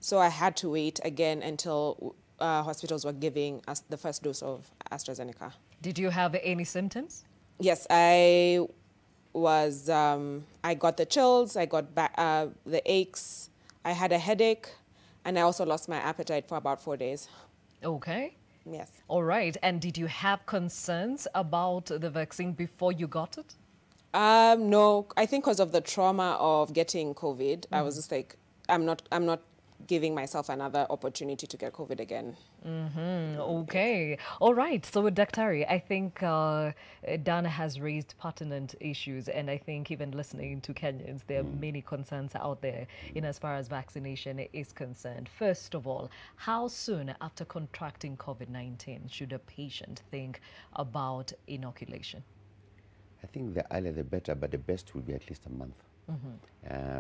Speaker 4: So I had to wait again until hospitals were giving us the first dose of AstraZeneca.
Speaker 2: Did you have any symptoms?
Speaker 4: Yes, I was, I got the chills, I got the aches, I had a headache, and I also lost my appetite for about 4 days.
Speaker 2: Okay.
Speaker 4: Yes.
Speaker 2: All right. And did you have concerns about the vaccine before you got it?
Speaker 4: No, I think because of the trauma of getting COVID, I was just like, I'm not giving myself another opportunity to get COVID again.
Speaker 2: Okay. All right. So with Daktari, I think Dana has raised pertinent issues, and I think even listening to Kenyans, there are many concerns out there in as far as vaccination is concerned. First of all, how soon after contracting COVID-19 should a patient think about inoculation?
Speaker 3: I think the earlier the better, but the best would be at least a month.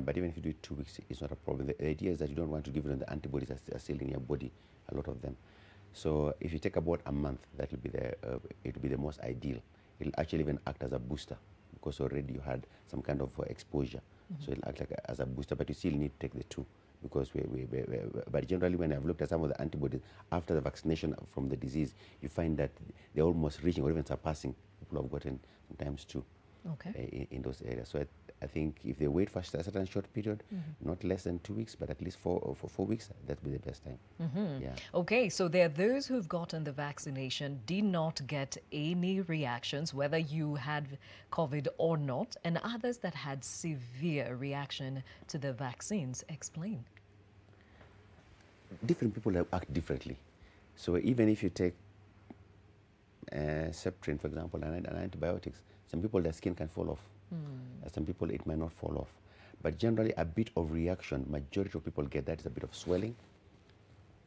Speaker 3: But even if you do it 2 weeks, it's not a problem. The idea is that you don't want to give them the antibodies that are still in your body, a lot of them. So if you take about a month, that will be it will be the most ideal. It'll actually even act as a booster because already you had some kind of exposure. So it'll act like as a booster, but you still need to take the 2 because but generally when I've looked at some of the antibodies after the vaccination from the disease, you find that they're almost reaching or even surpassing people who have gotten sometimes 2 in those areas. So I think if they wait for a certain short period, not less than 2 weeks, but at least for 4 weeks, that would be the best time. Yeah.
Speaker 2: Okay, so there are those who've gotten the vaccination, did not get any reactions, whether you had COVID or not, and others that had severe reaction to the vaccines. Explain.
Speaker 3: Different people act differently. So even if you take Septrin, for example, and antibiotics, some people their skin can fall off. Some people it might not fall off. But generally a bit of reaction, majority of people get that is a bit of swelling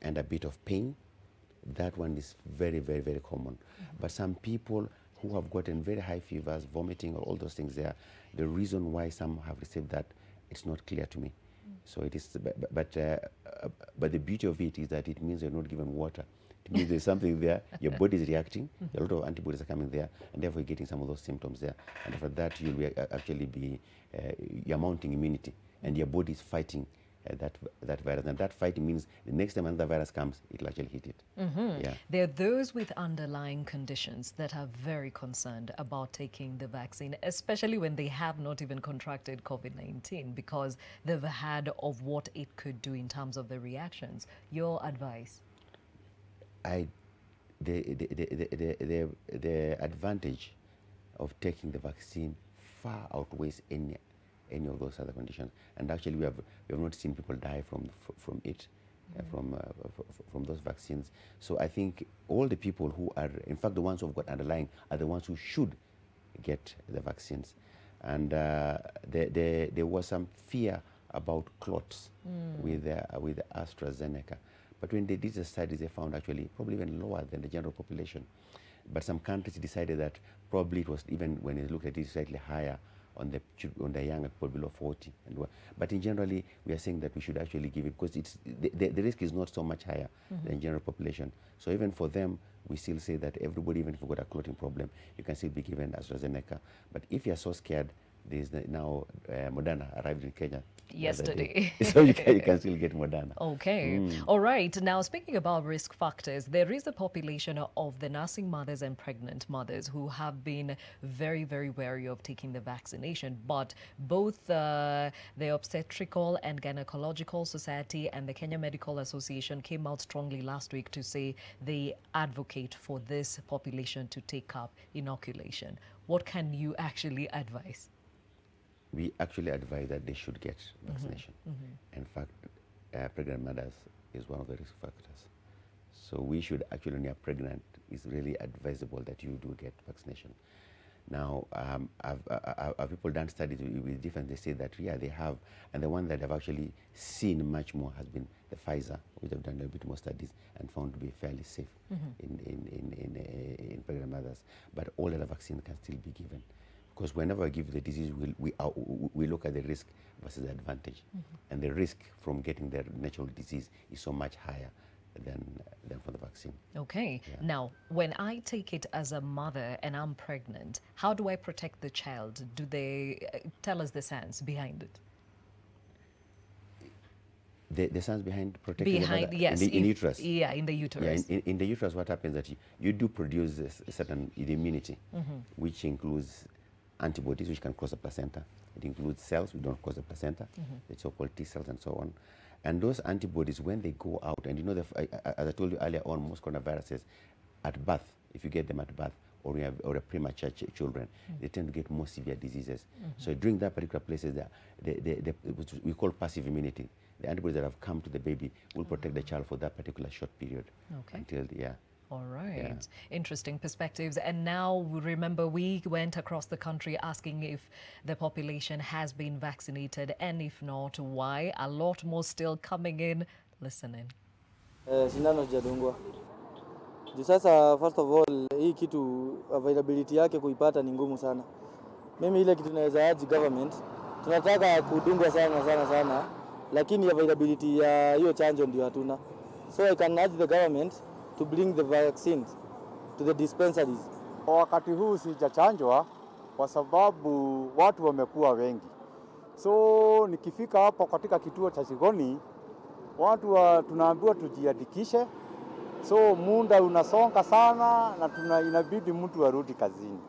Speaker 3: and a bit of pain. That one is very, very, very common. But some people who have gotten very high fevers, vomiting, or all those things there, the reason why some have received that, it's not clear to me. So it is, but the beauty of it is that it means you're not given water. It means there's something there, your body is reacting, a lot of antibodies are coming there, and therefore you're getting some of those symptoms there. And for that, you'll actually be, you're mounting immunity, and your body is fighting that virus. And that fighting means the next time another virus comes, it'll actually hit it. Yeah.
Speaker 2: There are those with underlying conditions that are very concerned about taking the vaccine, especially when they have not even contracted COVID-19 because they've heard of what it could do in terms of the reactions. Your advice?
Speaker 3: The advantage of taking the vaccine far outweighs any of those other conditions, and actually we have not seen people die from it, from those vaccines. So I think all the people who are, in fact, the ones who have got underlying are the ones who should get the vaccines. And there was some fear about clots with AstraZeneca. But when they did the studies, they found actually probably even lower than the general population. But some countries decided that probably it was, even when they looked at it, slightly higher on the younger people below 40. But in generally, we are saying that we should actually give it because the risk is not so much higher than general population. So even for them, we still say that everybody, even if you've got a clotting problem, you can still be given AstraZeneca. But if you're so scared, there's now Moderna arrived in Kenya
Speaker 2: yesterday.
Speaker 3: So you can still get Moderna.
Speaker 2: Okay. All right. Now, speaking about risk factors, there is a population of the nursing mothers and pregnant mothers who have been very, very wary of taking the vaccination. But both the Obstetrical and Gynecological Society and the Kenya Medical Association came out strongly last week to say they advocate for this population to take up inoculation. What can you actually advise?
Speaker 3: We actually advise that they should get vaccination. In fact, pregnant mothers is one of the risk factors. So we should actually, when you're pregnant, it's really advisable that you do get vaccination. Now, have people done studies with different? They say that, yeah, they have. And the one that I've actually seen much more has been the Pfizer, which have done a bit more studies and found to be fairly safe in pregnant mothers. But all other vaccines can still be given. Because whenever I give the disease, we look at the risk versus the advantage. And the risk from getting the natural disease is so much higher than for the vaccine.
Speaker 2: Okay.
Speaker 3: Yeah.
Speaker 2: Now, when I take it as a mother and I'm pregnant, how do I protect the child? Do they tell us the science behind it?
Speaker 3: The science behind protecting the mother
Speaker 2: yes,
Speaker 3: in uterus.
Speaker 2: Yeah, in the uterus.
Speaker 3: Yeah, in the uterus, what happens is that you do produce a certain immunity, which includes antibodies, which can cross the placenta. It includes cells, which don't cross the placenta, the so-called T cells and so on. And those antibodies, when they go out, and you know, as I told you earlier on, most coronaviruses at birth, if you get them at birth, or a premature children, they tend to get more severe diseases. So during that particular places, we call passive immunity. The antibodies that have come to the baby will protect the child for that particular short period.
Speaker 2: Okay.
Speaker 3: Until, yeah.
Speaker 2: All right.
Speaker 3: Yeah.
Speaker 2: Interesting perspectives. And now, remember, we went across the country asking if the population has been vaccinated, and if not, why. A lot more still coming in. Listening.
Speaker 17: Sindano sijadungwa. Juu sasa, first of all, hii kitu availability yake kuipata ni ngumu sana. Mimi ile kitu naweza aji government, tunataka kudungwa sana, lakini availability ya hiyo chanjo ndio hatuna. So I can urge the government to bring the vaccines to the dispensaries.
Speaker 18: Wakati huu sijachanjwa kwa sababu watu wamekuwa wengi. So nikifika hapo katika kituo cha Sigoni, watu tunaambiwa tujiandikishe. So muda unasonga sana na inabidi mtu arudi kazini.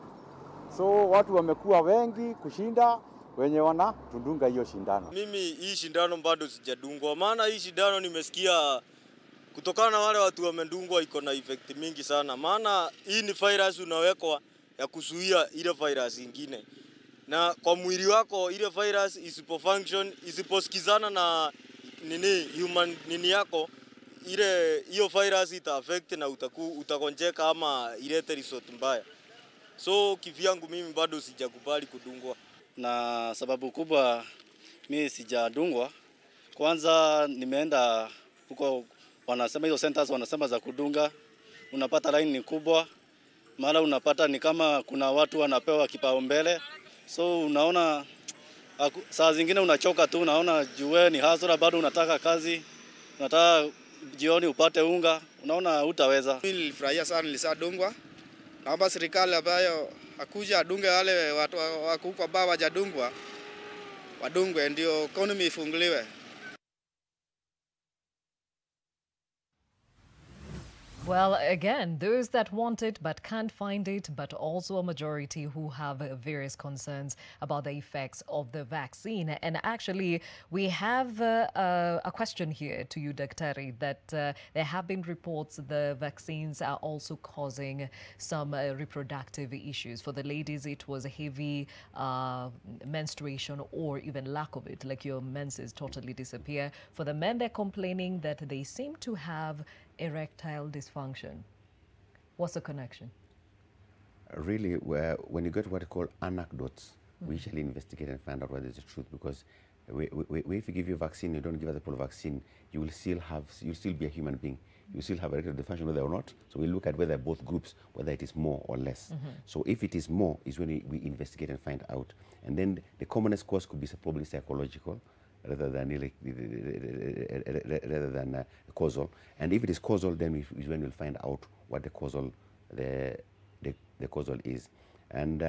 Speaker 18: So watu wamekuwa wengi kushinda wenye wanatudunga hiyo shindano.
Speaker 19: Mimi hii shindano bado sijadungwa, maana hii shindano nimesikia kutokana na wale watu wamedungwa iko na effect mingi sana. Maana hii ni virus unawekwa ya kuzuia ile virus nyingine. Na kwa mwili wako ile virus isiposikizana na human yako, ile hiyo virus ita affect na utakonjeka ama ilete result mbaya. So kivyangu mimi bado sijakubali kudungwa.
Speaker 20: Na sababu kubwa mimi sijadungwa, kwanza nimeenda huko, wanasema hizo centers wanasema za kudunga, unapata line ni kubwa, mara unapata ni kama kuna watu wanapewa kipaumbele. So unaona saa zingine unachoka tu, unaona juwe ni hasara, bado unataka kazi, unataka jioni upate unga, unaona hutaweza.
Speaker 21: Mimi nilifurahia sana nilisadungwa. Naomba serikali ambayo akuja adunge wale watu wako huko ambao hawajadungwa wadungwe ndio economy ifunguliwe.
Speaker 2: Well, again, those that want it but can't find it, but also a majority who have various concerns about the effects of the vaccine. And actually, we have a question here to you, Daktari, that there have been reports the vaccines are also causing some reproductive issues. For the ladies, it was heavy menstruation or even lack of it, like your menses totally disappear. For the men, they're complaining that they seem to have erectile dysfunction. What's the connection?
Speaker 3: Really, when you get what you call anecdotes, we usually investigate and find out what is the truth, because if you give you a vaccine, you don't give other people a vaccine, you'll still be a human being. You still have erectile dysfunction whether or not. So we look at whether both groups, whether it is more or less. So if it is more, is when we investigate and find out. And then the commonest cause could be probably psychological, rather than causal. And if it is causal, then is when we'll find out what the causal is. And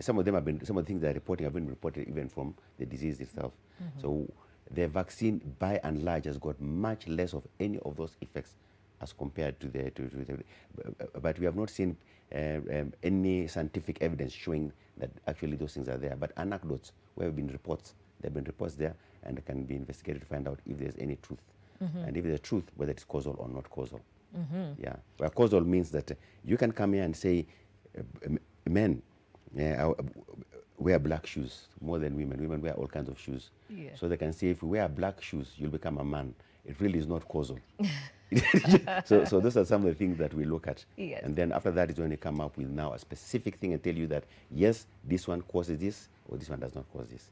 Speaker 3: some of the things they're reporting have been reported even from the disease itself. So the vaccine, by and large, has got much less of any of those effects as compared to but we have not seen any scientific evidence showing that actually those things are there. But anecdotes, there have been reports there, and it can be investigated to find out if there's any truth. And if there's truth, whether it's causal or not causal. Yeah. Well, causal means that you can come here and say, men wear black shoes more than women. Women wear all kinds of shoes.
Speaker 2: Yeah.
Speaker 3: So they can say, if you wear black shoes, you'll become a man. It really is not causal. So those are some of the things that we look at.
Speaker 2: Yes.
Speaker 3: And then after that is when we come up with now a specific thing and tell you that, yes, this one causes this, or this one does not cause this.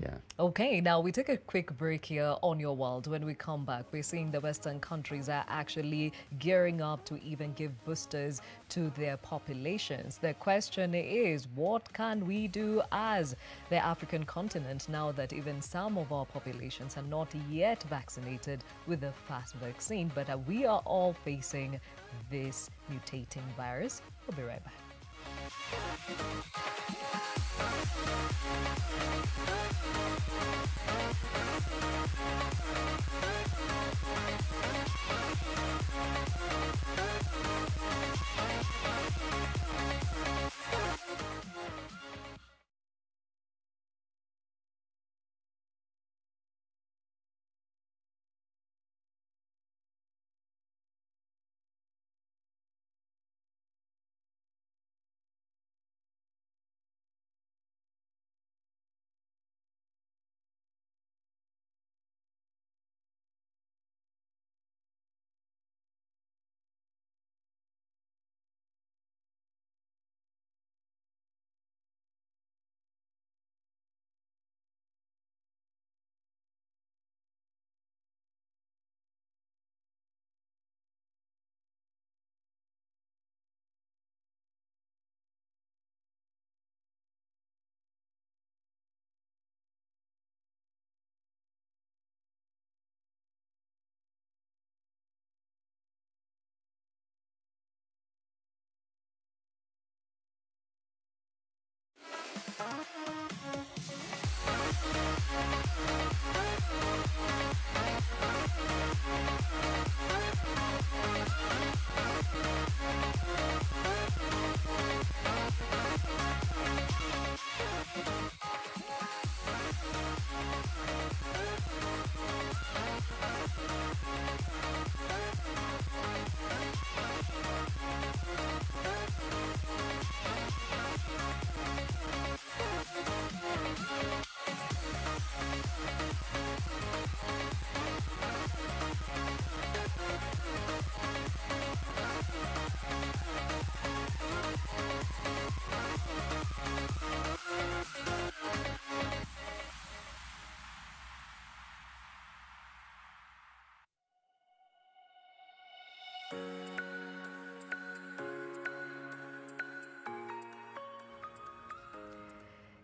Speaker 3: Yeah.
Speaker 2: Okay, now we take a quick break here on Your World. When we come back, we're seeing the Western countries are actually gearing up to even give boosters to their populations. The question is, what can we do as the African continent now that even some of our populations are not yet vaccinated with the fast vaccine, but we are all facing this mutating virus? We'll be right back.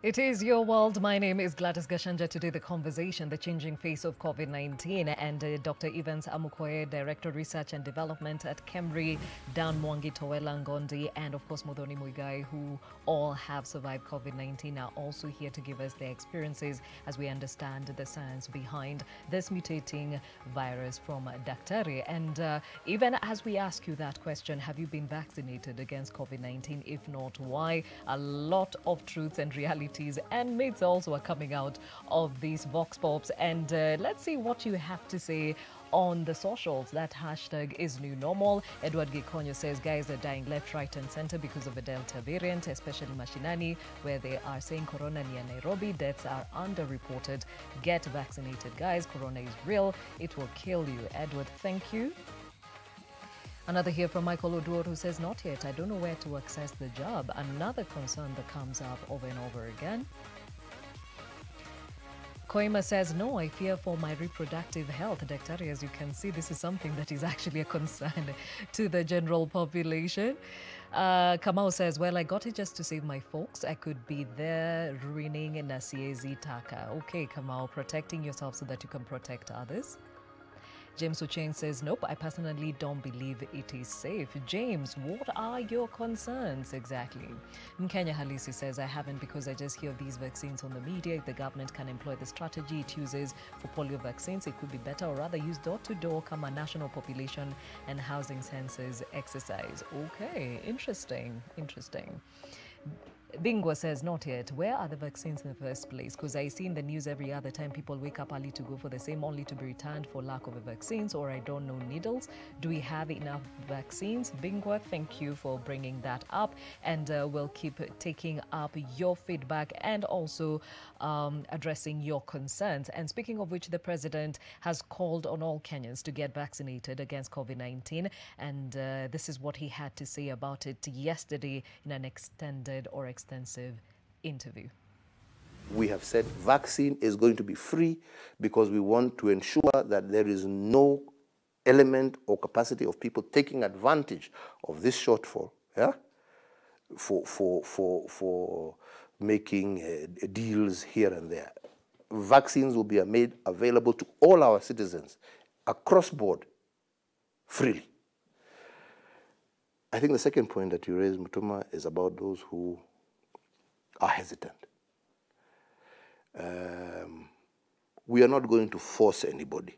Speaker 2: It is Your World. My name is Gladys Gachanja. Today, the conversation, the changing face of COVID-19, and Dr. Evans Amukoye, Director Research and Development at KEMRI, Dan Mwangi, Towela Ngondi, and of course Modoni Muigai, who all have survived COVID-19, are also here to give us their experiences as we understand the science behind this mutating virus from Daktari. And even as we ask you that question, have you been vaccinated against COVID-19? If not, why? A lot of truths and realities and myths also are coming out of these vox pops, and let's see what you have to say on the socials. That hashtag is new normal. Edward Gikonyo says guys are dying left, right and center because of the Delta variant, especially Mashinani, where they are saying Corona near Nairobi. Deaths are underreported. Get vaccinated, guys. Corona is real. It will kill you. Edward, thank you. Another here from Michael Oduor, who says, not yet. I don't know where to access the job. Another concern that comes up over and over again. Koima says, no, I fear for my reproductive health. Daktari, as you can see, this is something that is actually a concern to the general population. Kamau says, well, I got it just to save my folks. I could be there ruining Nasiezi Taka. Okay, Kamau, protecting yourself so that you can protect others. James Ucheng says, nope, I personally don't believe it is safe. James, what are your concerns exactly? Mkenya Halisi says, I haven't because I just hear of these vaccines on the media. If the government can employ the strategy it uses for polio vaccines, it could be better, or rather use door-to-door come a national population and housing census exercise. Okay, interesting. Bingwa says, not yet. Where are the vaccines in the first place? Because I see in the news every other time people wake up early to go for the same, only to be returned for lack of the vaccines, or I don't know, needles. Do we have enough vaccines? Bingwa, thank you for bringing that up. And we'll keep taking up your feedback and also addressing your concerns. And speaking of which, the president has called on all Kenyans to get vaccinated against COVID-19. And this is what he had to say about it yesterday in an extended or extensive interview.
Speaker 1: We have said vaccine is going to be free because we want to ensure that there is no element or capacity of people taking advantage of this shortfall, yeah, for making deals here and there. Vaccines will be made available to all our citizens across board freely. I think the second point that you raised, Mutuma, is about those who are hesitant. We are not going to force anybody.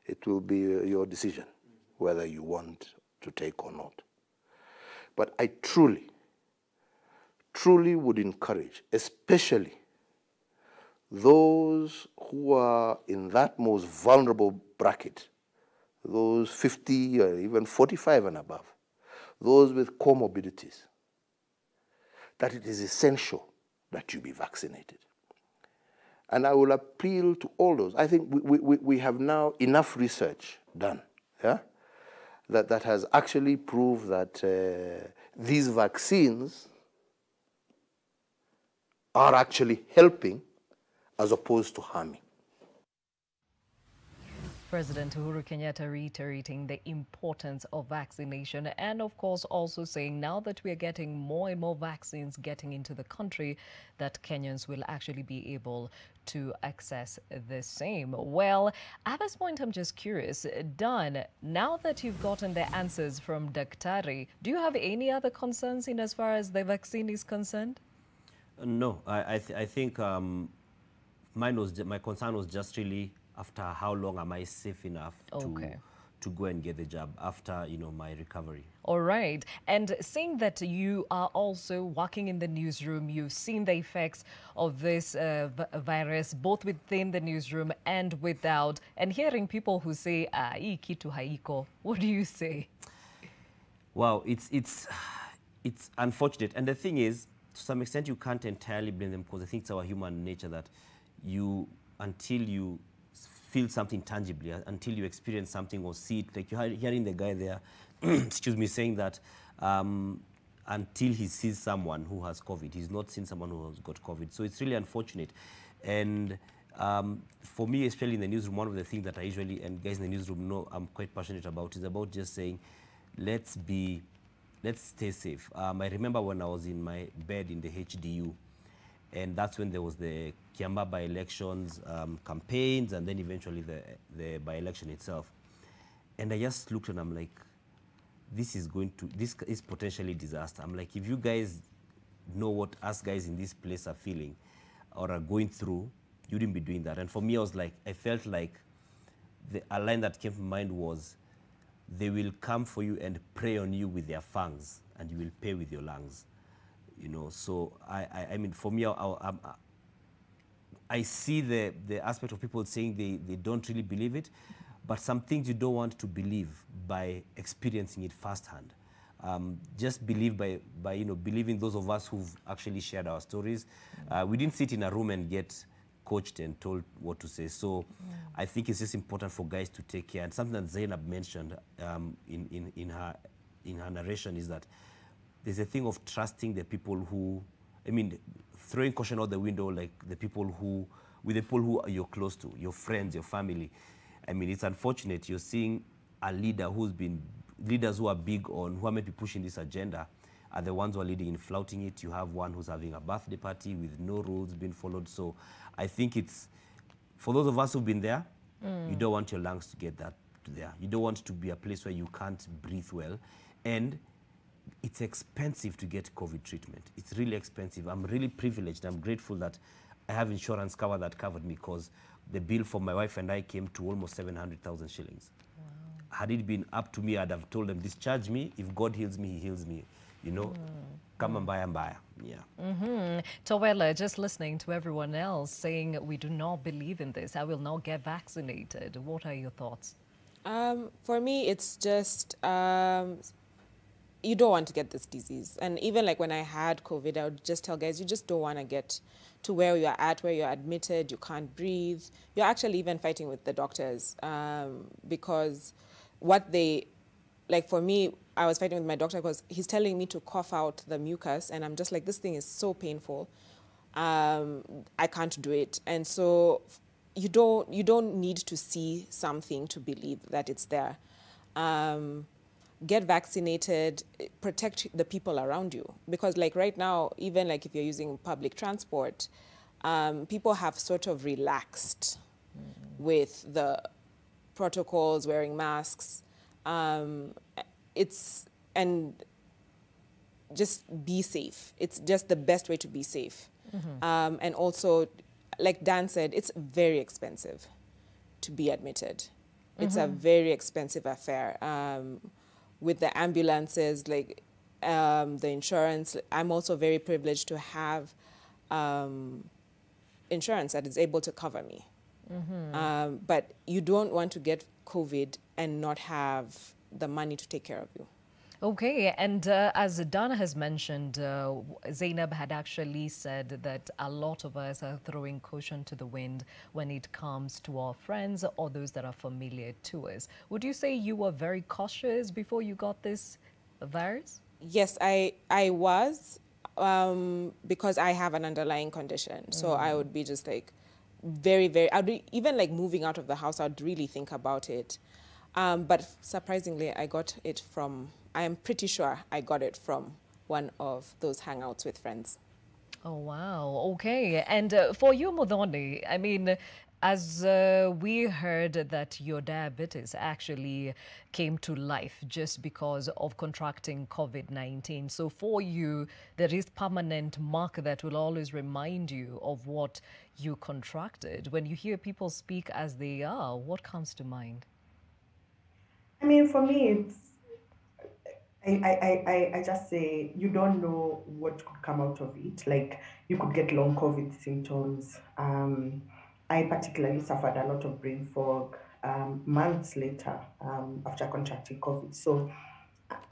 Speaker 1: It will be your decision whether you want to take or not. But I truly would encourage, especially those who are in that most vulnerable bracket, those 50 or even 45 and above, those with comorbidities, that it is essential that you be vaccinated. And I will appeal to all those. I think we have now enough research done, yeah, that has actually proved that these vaccines are actually helping as opposed to harming.
Speaker 2: President Uhuru Kenyatta reiterating the importance of vaccination and, of course, also saying now that we are getting more and more vaccines getting into the country, that Kenyans will actually be able to access the same. Well, at this point, I'm just curious, Dan, now that you've gotten the answers from Daktari, do you have any other concerns in as far as the vaccine is concerned?
Speaker 5: No, I think my concern was just really after how long am I safe enough to go and get the jab after, you know, my recovery.
Speaker 2: All right. And seeing that you are also working in the newsroom, you've seen the effects of this virus, both within the newsroom and without, and hearing people who say, hii kitu haiko, what do you say?
Speaker 5: Wow, it's unfortunate. And the thing is, to some extent, you can't entirely blame them because I think it's our human nature that until you feel something tangibly, until you experience something or see it, like you're hearing the guy there, excuse me, saying that until he sees someone who has COVID, he's not seen someone who has got COVID. So it's really unfortunate. And for me, especially in the newsroom, one of the things that I usually, and guys in the newsroom know I'm quite passionate about, is about just saying, let's stay safe. I remember when I was in my bed in the HDU, and that's when there was the Kiamba by-elections campaigns, and then eventually the by-election itself. And I just looked and I'm like, this is potentially disaster. I'm like, if you guys know what us guys in this place are feeling or are going through, you wouldn't be doing that. And for me, I felt like a line that came to mind was, they will come for you and prey on you with their fangs, and you will pay with your lungs. You know, so I mean, for me, I see the aspect of people saying they don't really believe it, but some things you don't want to believe by experiencing it firsthand. Just believe by believing those of us who've actually shared our stories. We didn't sit in a room and get coached and told what to say. So I think it's just important for guys to take care. And something that Zainab mentioned in her narration is that there's a thing of trusting the people who, I mean, throwing caution out the window, like the people who you're close to, your friends, your family. I mean, it's unfortunate you're seeing a leader leaders who are big on, who are maybe pushing this agenda, are the ones who are leading in flouting it. You have one who's having a birthday party with no rules being followed. So I think it's, for those of us who've been there, you don't want your lungs to get that there. You don't want to be a place where you can't breathe well. And it's expensive to get COVID treatment. It's really expensive. I'm really privileged. I'm grateful that I have insurance cover that covered me, because the bill for my wife and I came to almost 700,000 shillings. Wow. Had it been up to me, I'd have told them, discharge me. If God heals me, he heals me, you know. kama mbaya mbaya. Yeah.
Speaker 2: Tawela, just listening to everyone else saying we do not believe in this, I will not get vaccinated. What are your thoughts?
Speaker 4: For me, it's just you don't want to get this disease. And even like when I had COVID, I would just tell guys, you just don't want to get to where you're at, where you're admitted, you can't breathe. You're actually even fighting with the doctors because what they, like for me, I was fighting with my doctor because he's telling me to cough out the mucus and I'm just like, this thing is so painful. I can't do it. And so you don't need to see something to believe that it's there. Get vaccinated, protect the people around you. Because like right now, even like if you're using public transport, people have sort of relaxed with the protocols, wearing masks. And just be safe. It's just the best way to be safe. And also, like Dan said, it's very expensive to be admitted. It's a very expensive affair. With the ambulances, like the insurance, I'm also very privileged to have insurance that is able to cover me. But you don't want to get COVID and not have the money to take care of you.
Speaker 2: Okay, and as Dana has mentioned, Zainab had actually said that a lot of us are throwing caution to the wind when it comes to our friends or those that are familiar to us. Would you say you were very cautious before you got this virus?
Speaker 4: Yes, I was, because I have an underlying condition. So I would be just like even like moving out of the house, I'd really think about it. But surprisingly, I am pretty sure I got it from one of those hangouts with friends.
Speaker 2: Oh, wow. Okay. And for you, Modoni, I mean, as we heard that your diabetes actually came to life just because of contracting COVID-19. So for you, there is permanent mark that will always remind you of what you contracted. When you hear people speak as they are, what comes to mind?
Speaker 6: I mean, for me, it's I just say you don't know what could come out of it. Like you could get long COVID symptoms. I particularly suffered a lot of brain fog months later after contracting COVID. So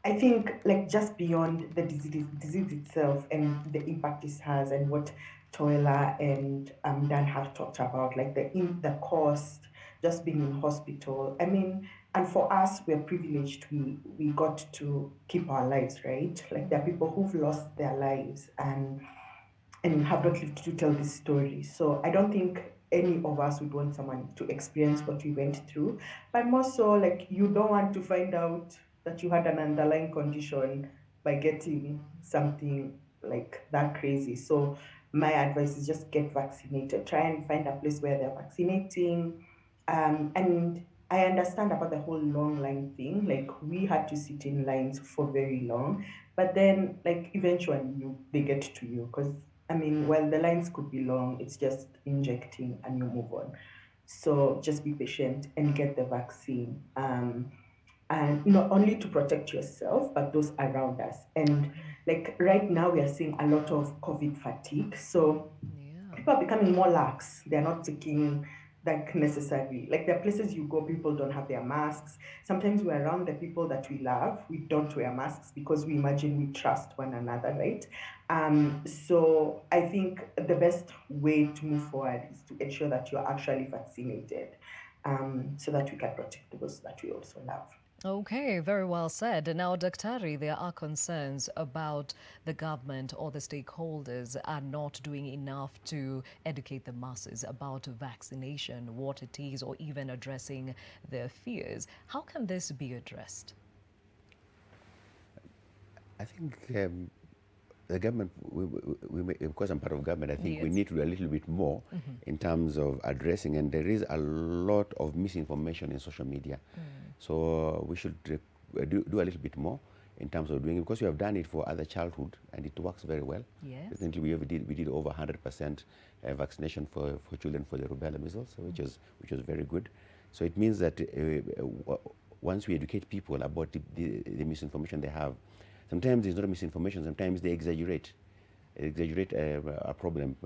Speaker 6: I think like just beyond the disease itself and the impact this has and what Toela and Dan have talked about, like the cost, just being in hospital. I mean, and for us, we're privileged. We got to keep our lives, right? Like there are people who've lost their lives and have not lived to tell this story. So I don't think any of us would want someone to experience what we went through. But more so, like you don't want to find out that you had an underlying condition by getting something like that crazy. So my advice is just get vaccinated. Try and find a place where they're vaccinating. And I understand about the whole long line thing. Like we had to sit in lines for very long, but then like eventually they get to you because I mean, well, the lines could be long. It's just injecting and you move on. So just be patient and get the vaccine. And not only to protect yourself, but those around us. And like right now, we are seeing a lot of COVID fatigue. So people are becoming more lax. They're not taking like necessarily. Like there are places you go, people don't have their masks. Sometimes we're around the people that we love. We don't wear masks because we imagine we trust one another, right? So I think the best way to move forward is to ensure that you're actually vaccinated so that we can protect those that we also love.
Speaker 2: Okay, very well said. Now, Daktari, there are concerns about the government or the stakeholders are not doing enough to educate the masses about vaccination, what it is, or even addressing their fears. How can this be addressed?
Speaker 3: I think the government, because I'm part of government, I think we need to do a little bit more in terms of addressing, and there is a lot of misinformation in social media. So we should do a little bit more in terms of doing it, because we have done it for other childhood and it works very well.
Speaker 2: Yes.
Speaker 3: Recently we did over 100% vaccination for children for the rubella measles, which was very good. So it means that once we educate people about the misinformation they have, Sometimes it's not misinformation, sometimes they exaggerate a problem.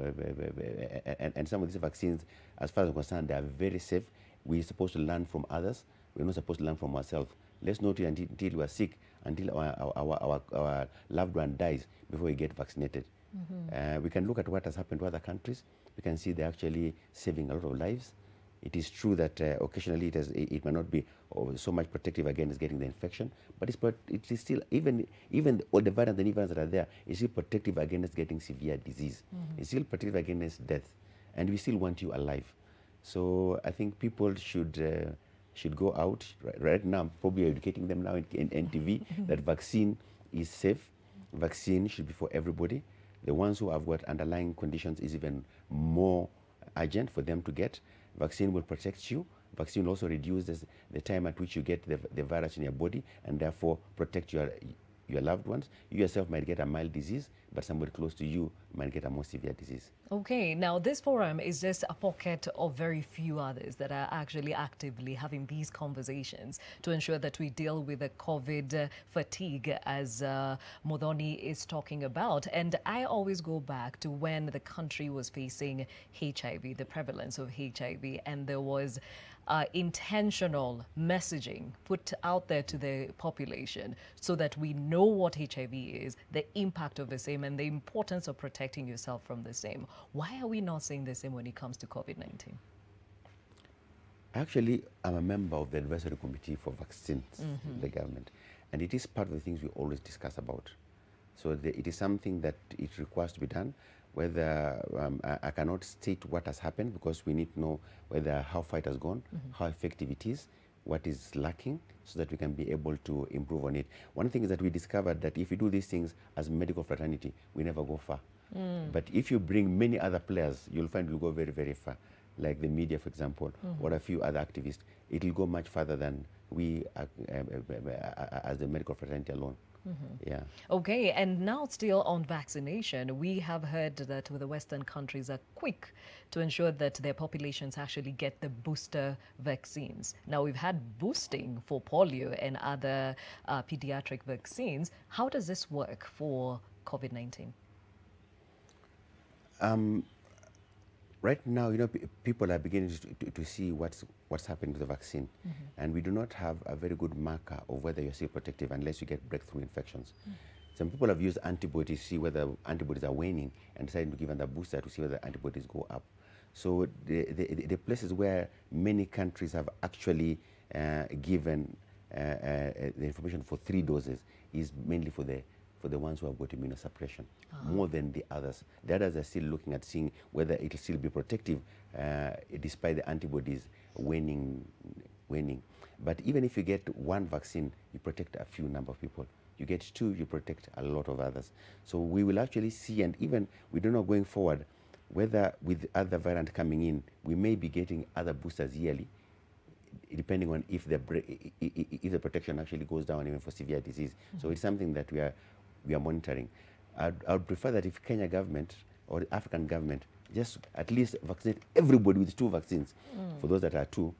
Speaker 3: And some of these vaccines, as far as I'm concerned, they are very safe. We're supposed to learn from others. We're not supposed to learn from ourselves. Let's not wait until we are sick, until our loved one dies before we get vaccinated. We can look at what has happened to other countries. We can see they're actually saving a lot of lives. It is true that occasionally it might not be so much protective against getting the infection, but it is still, even all the variants and variants that are there, it's still protective against getting severe disease. It's still protective against death, and we still want you alive. So I think people should go out right now. Probably educating them now in NTV that vaccine is safe. Vaccine should be for everybody. The ones who have got underlying conditions is even more urgent for them to get. Vaccine will protect you. Vaccine also reduces the time at which you get the virus in your body, and therefore protect your loved ones. You yourself might get a mild disease, but somebody close to you might get a more severe disease.
Speaker 2: Okay, now this forum is just a pocket of very few others that are actually actively having these conversations to ensure that we deal with the COVID fatigue, as Modoni is talking about. And I always go back to when the country was facing HIV, the prevalence of HIV, and there was intentional messaging put out there to the population so that we know what HIV is, the impact of the same, and the importance of protecting yourself from the same. Why are we not seeing the same when it comes to COVID-19?
Speaker 3: Actually, I'm a member of the advisory committee for vaccines in the government, and it is part of the things we always discuss about. So it is something that it requires to be done. Whether I cannot state what has happened, because we need to know how far it has gone, how effective it is, what is lacking, so that we can be able to improve on it. One thing is that we discovered that if we do these things as medical fraternity, we never go far. But if you bring many other players, you'll find we'll go very, very far. Like the media, for example, or a few other activists. It will go much further than we as the medical fraternity alone. Yeah.
Speaker 2: Okay, and now still on vaccination, we have heard that the Western countries are quick to ensure that their populations actually get the booster vaccines. Now, we've had boosting for polio and other pediatric vaccines. How does this work for COVID-19?
Speaker 3: Right now, people are beginning to see what's happening to the vaccine, and we do not have a very good marker of whether you're still protective unless you get breakthrough infections. Some people have used antibodies to see whether antibodies are waning, and decided to give them the booster to see whether antibodies go up. So the places where many countries have actually given the information for 3 doses is mainly for the ones who have got immunosuppression, more than the others. The others are still looking at seeing whether it will still be protective despite the antibodies waning. But even if you get 1 vaccine, you protect a few number of people. You get 2, you protect a lot of others. So we will actually see, and even we don't know going forward, whether with other variant coming in, we may be getting other boosters yearly, depending on if the protection actually goes down even for severe disease. So it's something that we are monitoring. I would prefer that if Kenya government or the African government just at least vaccinate everybody with 2 vaccines. For those that are 2,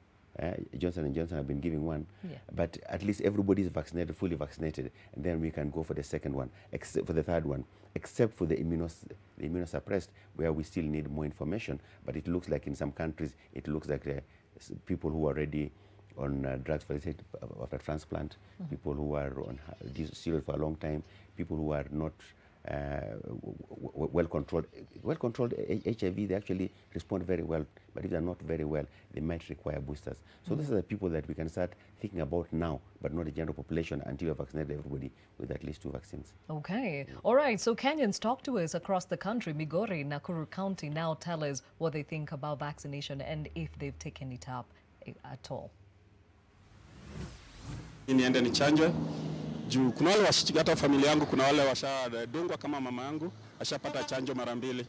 Speaker 3: Johnson & Johnson have been giving 1, but at least everybody is vaccinated, fully vaccinated, and then we can go for the second one, except for the third one, except for the immunosuppressed, where we still need more information. But it looks like in some countries, it looks like people who are already on drugs for after transplant, people who are on steroids for a long time, people who are not well controlled HIV, they actually respond very well. But if they're not very well, they might require boosters. So these are the people that we can start thinking about now, but not the general population until we've vaccinated everybody with at least 2 vaccines.
Speaker 2: Okay. All right. So Kenyans, talk to us across the country. Migori, Nakuru County, now tell us what they think about vaccination and if they've taken it up at all.
Speaker 7: Niende nichanjwe juu kuna wale hata familia yangu kuna wale washadungwa kama mama yangu ashapata chanjo mara 2.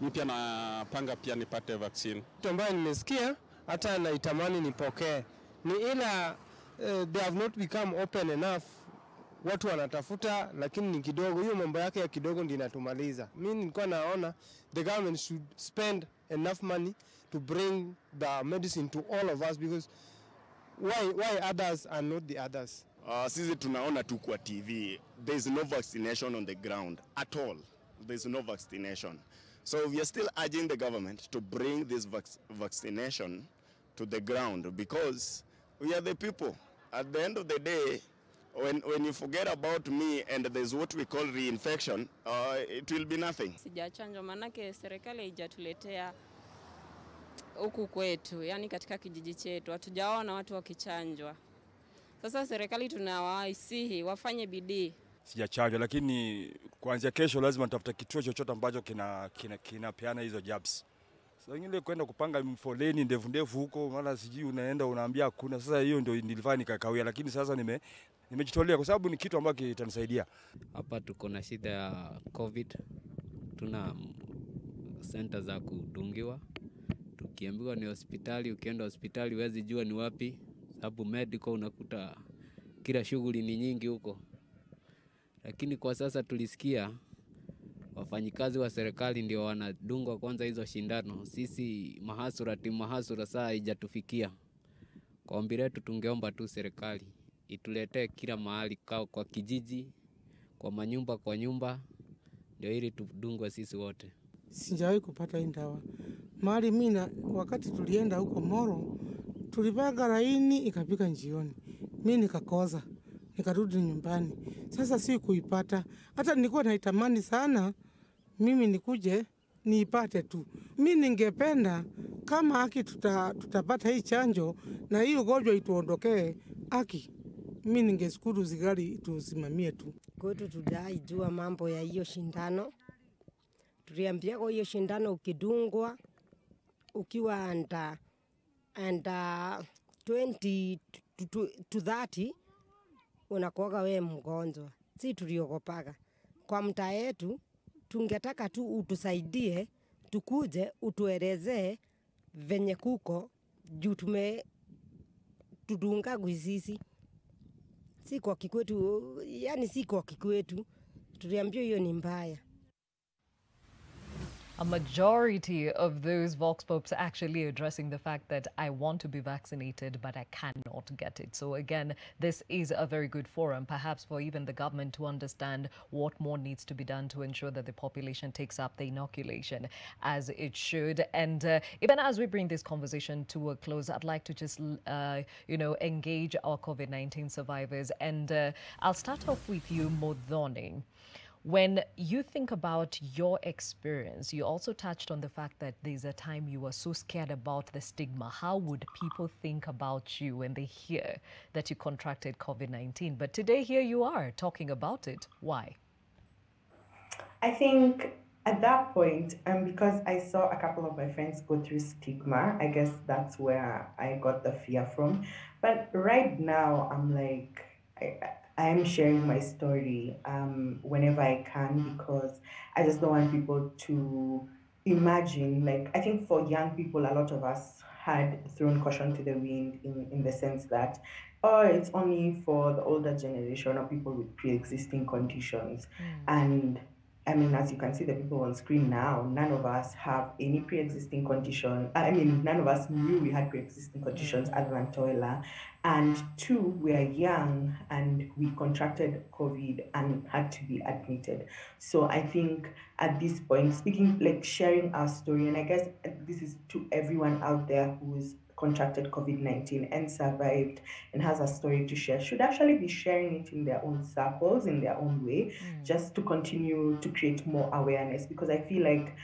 Speaker 7: Mimi pia napanga pia nipate vaccine.
Speaker 22: Kitu ambayo nimesikia hata naitamani nipokee ni ila they have not become open enough. Watu wanatafuta lakini ni kidogo, hiyo mambo yake ya kidogo ndio inatumaliza. Mimi nilikuwa naona the government should spend enough money to bring the medicine to all of us, because why others are not the others?
Speaker 8: Sisi tunaona tu kwa TV. There is no vaccination on the ground at all. There is no vaccination. So we are still urging the government to bring this vaccination to the ground, because we are the people. At the end of the day, when you forget about me and there's what we call reinfection, it will be nothing.
Speaker 9: Sijachanjwa manake serikali haijatuletea huku kwetu, yani katika kijiji chetu hatujaona watu wakichanjwa. Sasa serikali tunawaisihi wafanye bidii.
Speaker 23: Sijachanjwa, lakini kuanzia kesho lazima nitafuta kituo chochote ambacho kinapeana hizo jabs. Sasa ingine kwenda kupanga foleni ndefu huko, maana sijui unaenda unaambia hakuna. Sasa hiyo ndio nilifanya nikakawia, lakini sasa nimejitolea kwa sababu ni kitu ambacho kitanisaidia.
Speaker 24: Hapa tuko na shida ya Covid. Tuna center za kudungiwa. Tukiambiwa ni hospitali, ukienda hospitali huwezi jua ni wapi, sababu medical unakuta kila shughuli ni nyingi huko. Lakini kwa sasa tulisikia wafanyikazi wa serikali ndio wanadungwa kwanza hizo shindano. Sisi timu mahasura saa haijatufikia. Kwa ombi letu tungeomba tu serikali ituletee kila mahali kwa kijiji, kwa nyumba, ndio ili tudungwe sisi wote.
Speaker 25: Sijawahi kupata hii dawa. Mahali mimi wakati tulienda huko Moro, tulipanga laini ikafika jioni. Mimi nikakoza, nikarudi nyumbani. Sasa si kuipata. Hata nilikuwa naitamani sana mimi nikuje niipate tu. Mimi ningependa kama haki tutapata hii chanjo na hii ugonjwa ituondokee haki. Mimi ningeshukuru serikali tusimamie tu.
Speaker 26: Kwetu tudaijua mambo ya hiyo shindano. Tuliambia kwa hiyo shindano ukidungwa ukiwa under 20 to 30 unakuwa wewe mgonjwa. Si tuliogopaga. Kwa mtaa yetu tungetaka tu utusaidie, tukuje utuelezee venye kuko juu tudunga gwisisi. Si kwa kikwetu, yani si kwa kikwetu. Tuliambia hiyo ni mbaya.
Speaker 2: A majority of those vox pops actually addressing the fact that I want to be vaccinated, but I cannot get it. So again, this is a very good forum, perhaps for even the government to understand what more needs to be done to ensure that the population takes up the inoculation as it should. And even as we bring this conversation to a close, I'd like to just, engage our COVID-19 survivors. And I'll start off with you, Modhoni. When you think about your experience, you also touched on the fact that there's a time you were so scared about the stigma. How would people think about you when they hear that you contracted COVID-19? But today, here you are talking about it. Why?
Speaker 6: I think at that point, because I saw a couple of my friends go through stigma, I guess that's where I got the fear from. But right now, I'm like, I'm sharing my story whenever I can, because I just don't want people to imagine, like, I think for young people, a lot of us had thrown caution to the wind in the sense that, oh, it's only for the older generation or people with pre-existing conditions. And I mean, as you can see the people on screen now, none of us have any pre-existing condition. I mean, none of us knew we had pre-existing conditions other than Toila. And two, we are young and we contracted COVID and had to be admitted. So I think at this point, sharing our story, and I guess this is to everyone out there who's contracted COVID-19 and survived and has a story to share, should actually be sharing it in their own circles, in their own way, just to continue to create more awareness. Because I feel like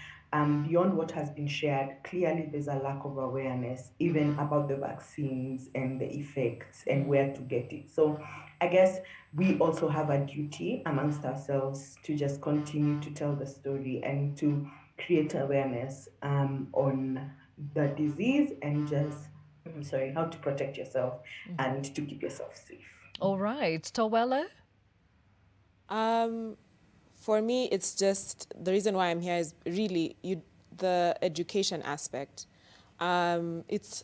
Speaker 6: beyond what has been shared, clearly there's a lack of awareness, even about the vaccines and the effects and where to get it. So I guess we also have a duty amongst ourselves to just continue to tell the story and to create awareness on the disease and just, how to protect yourself and to keep yourself safe.
Speaker 2: All right. Tawela?
Speaker 4: For me, it's just, the reason why I'm here is really the education aspect. This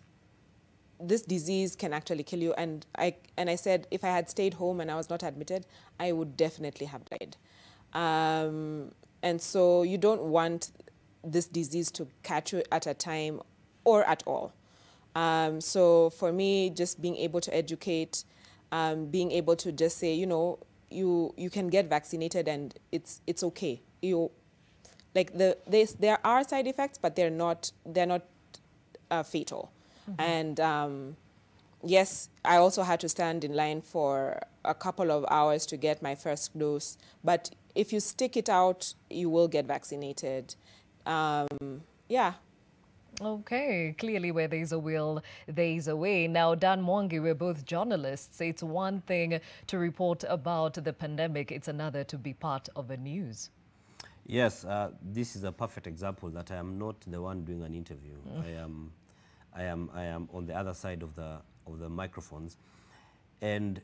Speaker 4: disease can actually kill you. And I said, if I had stayed home and I was not admitted, I would definitely have died. And so you don't want this disease to catch you at a time or at all. So for me, just being able to educate being able to just say, you know, you can get vaccinated and it's okay. Like there are side effects, but they're not fatal. And yes, I also had to stand in line for a couple of hours to get my first dose. But if you stick it out, you will get vaccinated. Yeah.
Speaker 2: Okay, clearly where there's a will, there's a way. Now, Dan Mwangi, we're both journalists. It's one thing to report about the pandemic. It's another to be part of the news.
Speaker 5: Yes, this is a perfect example that I am not the one doing an interview. I am on the other side of the microphones, and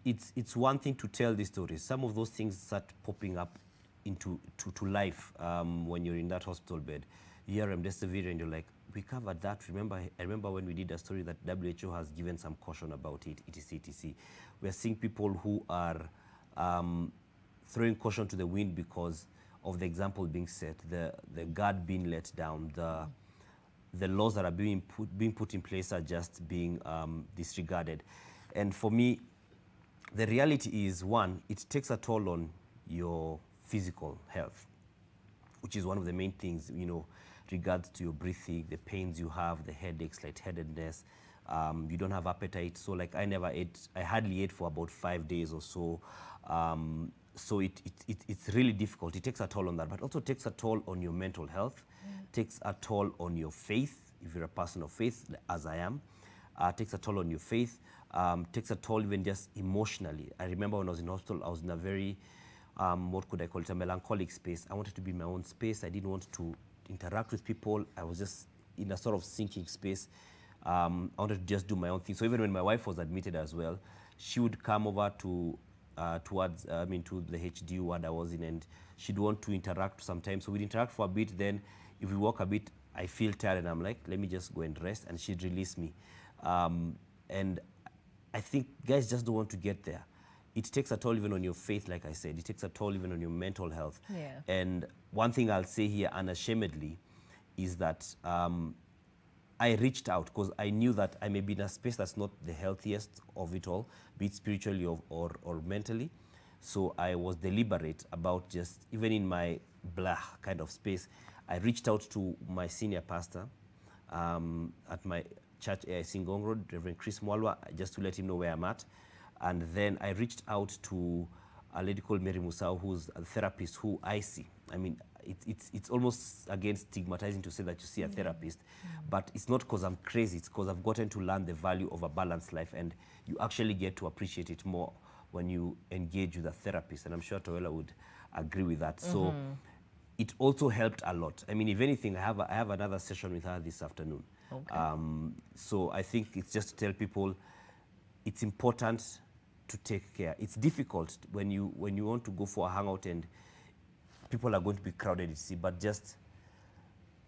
Speaker 5: it's one thing to tell these stories. Some of those things start popping up into life when you're in that hospital bed. You hear remdesivir and you're like, we covered that. I remember when we did a story that WHO has given some caution about it, etc. We're seeing people who are throwing caution to the wind because of the example being set, the guard being let down, the laws that are being put in place are just being disregarded. And for me, the reality is, one, it takes a toll on your physical health, which is one of the main things, you know, regards to your breathing, the pains you have, the headaches, lightheadedness, you don't have appetite. So like I hardly ate for about 5 days or so. So it's really difficult. It takes a toll on that, but also takes a toll on your mental health, takes a toll on your faith, if you're a person of faith, as I am, takes a toll on your faith, takes a toll even just emotionally. I remember when I was in hospital, I was in a very, what could I call it, a melancholic space. I wanted to be in my own space. I didn't want to interact with people. I was just in a sort of sinking space. I wanted to just do my own thing. So even when my wife was admitted as well, she would come over to to the HD ward I was in, and she'd want to interact sometimes. So we'd interact for a bit, then if we walk a bit, I feel tired and I'm like, let me just go and rest, and she'd release me. And I think guys just don't want to get there. It takes a toll even on your faith, like I said. It takes a toll even on your mental health.
Speaker 2: Yeah.
Speaker 5: And one thing I'll say here unashamedly is that I reached out because I knew that I may be in a space that's not the healthiest of it all, be it spiritually or mentally. So I was deliberate about just, even in my blah kind of space, I reached out to my senior pastor at my church AIC in Ngong Road, Reverend Chris Mwalwa, just to let him know where I'm at. And then I reached out to a lady called Mary Musau, who's a therapist who I see. I mean, it's almost, again, stigmatizing to say that you see a therapist, but it's not because I'm crazy, it's because I've gotten to learn the value of a balanced life, and you actually get to appreciate it more when you engage with a therapist, and I'm sure Toela would agree with that. So it also helped a lot. I mean, if anything, I have another session with her this afternoon. Okay. So I think it's just to tell people it's important to take care. It's difficult when you want to go for a hangout and people are going to be crowded, you see, but just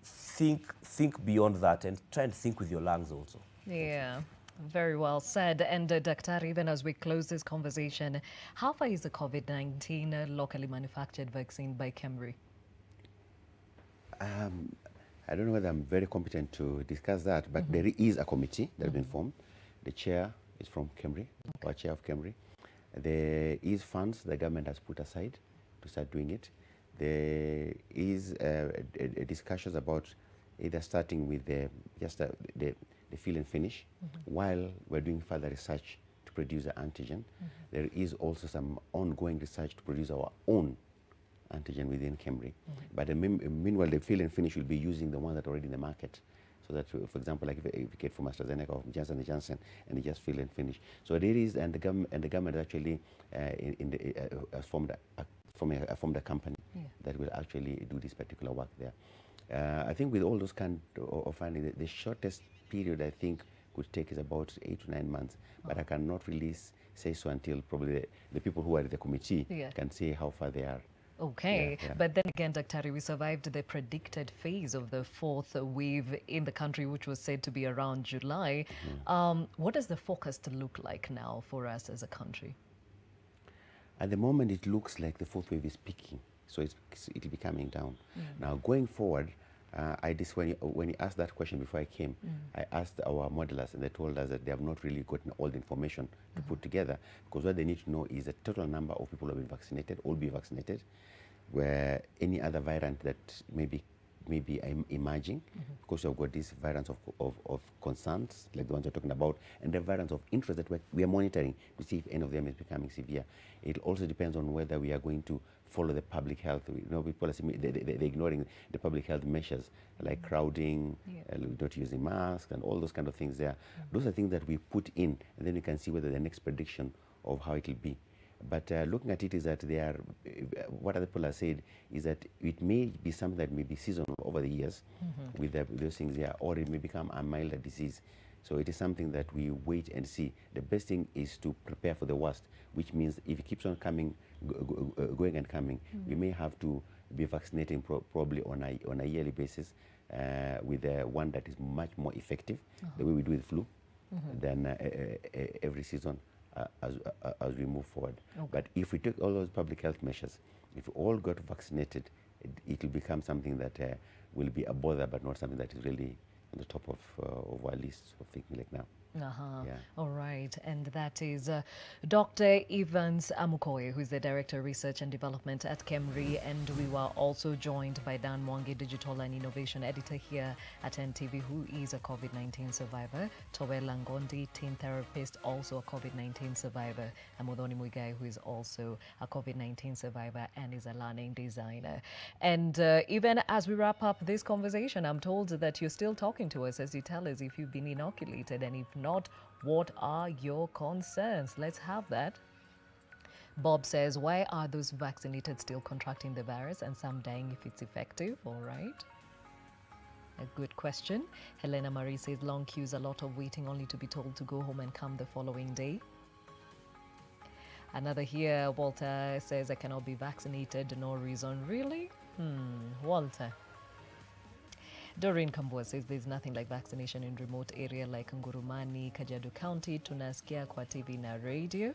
Speaker 5: think beyond that and try and think with your lungs also.
Speaker 2: Yeah, very well said. And Dr. even as we close this conversation, how far is the COVID-19 locally manufactured vaccine by Kemri?
Speaker 3: I don't know whether I'm very competent to discuss that, but there is a committee that has been formed. The chair is from Kemri, our chair of Kemri. There is funds the government has put aside to start doing it. There is discussions about either starting with the fill and finish while we're doing further research to produce an antigen. There is also some ongoing research to produce our own antigen within Kemri. But meanwhile, the fill and finish will be using the one that are already in the market. So that, for example, like if you get from AstraZeneca or Johnson & Johnson, and they just fill and finish. So there is, and the government actually formed a company that will actually do this particular work there. I think with all those kind of funding, the shortest period I think could take is about 8 to 9 months. But I cannot say so until probably the people who are in the committee can say how far they are.
Speaker 2: Okay, but then again, Dr. we survived the predicted phase of the fourth wave in the country, which was said to be around July. What does the forecast look like now for us as a country?
Speaker 3: At the moment, it looks like the fourth wave is peaking, so it'll be coming down. Now, going forward, When you asked that question before I came, I asked our modelers, and they told us that they have not really gotten all the information to put together, because what they need to know is the total number of people who have been vaccinated, all be vaccinated, where any other variant that maybe emerging, because we've got these variants of concerns, like the ones we're talking about, and the variants of interest that we are monitoring to see if any of them is becoming severe. It also depends on whether we are going to follow the public health. People are they're ignoring the public health measures, like crowding, not using masks, and all those kind of things there. Those are things that we put in, and then we can see whether the next prediction of how it will be. But looking at it is that what other people have said is that it may be something that may be seasonal over the years with those things there, or it may become a milder disease. So it is something that we wait and see. The best thing is to prepare for the worst, which means if it keeps on coming, going and coming, we may have to be vaccinating probably on a yearly basis with one that is much more effective, the way we do with flu, than every season. As we move forward. Okay. But if we take all those public health measures, if we all got vaccinated, it will become something that will be a bother, but not something that is really on the top of our list of thinking like now. Yeah.
Speaker 2: All right. And that is Dr. Evans Amukoye, who is the Director of Research and Development at KEMRI. And we were also joined by Dan Mwangi, Digital and Innovation Editor here at NTV, who is a COVID-19 survivor. Towe Langondi, teen therapist, also a COVID-19 survivor. And Modoni Muigai, who is also a COVID-19 survivor and is a learning designer. And even as we wrap up this conversation, I'm told that you're still talking to us as you tell us if you've been inoculated, and if not, what are your concerns? Let's have that. Bob says, why are those vaccinated still contracting the virus and some dying if it's effective? All right. A good question. Helena Marie says, long queues, a lot of waiting only to be told to go home and come the following day. Another here, Walter says, I cannot be vaccinated, no reason. Really? Walter. Doreen Kambua says there's nothing like vaccination in remote area like Ngurumani, Kajiado County, tunasikia kwa TV na radio.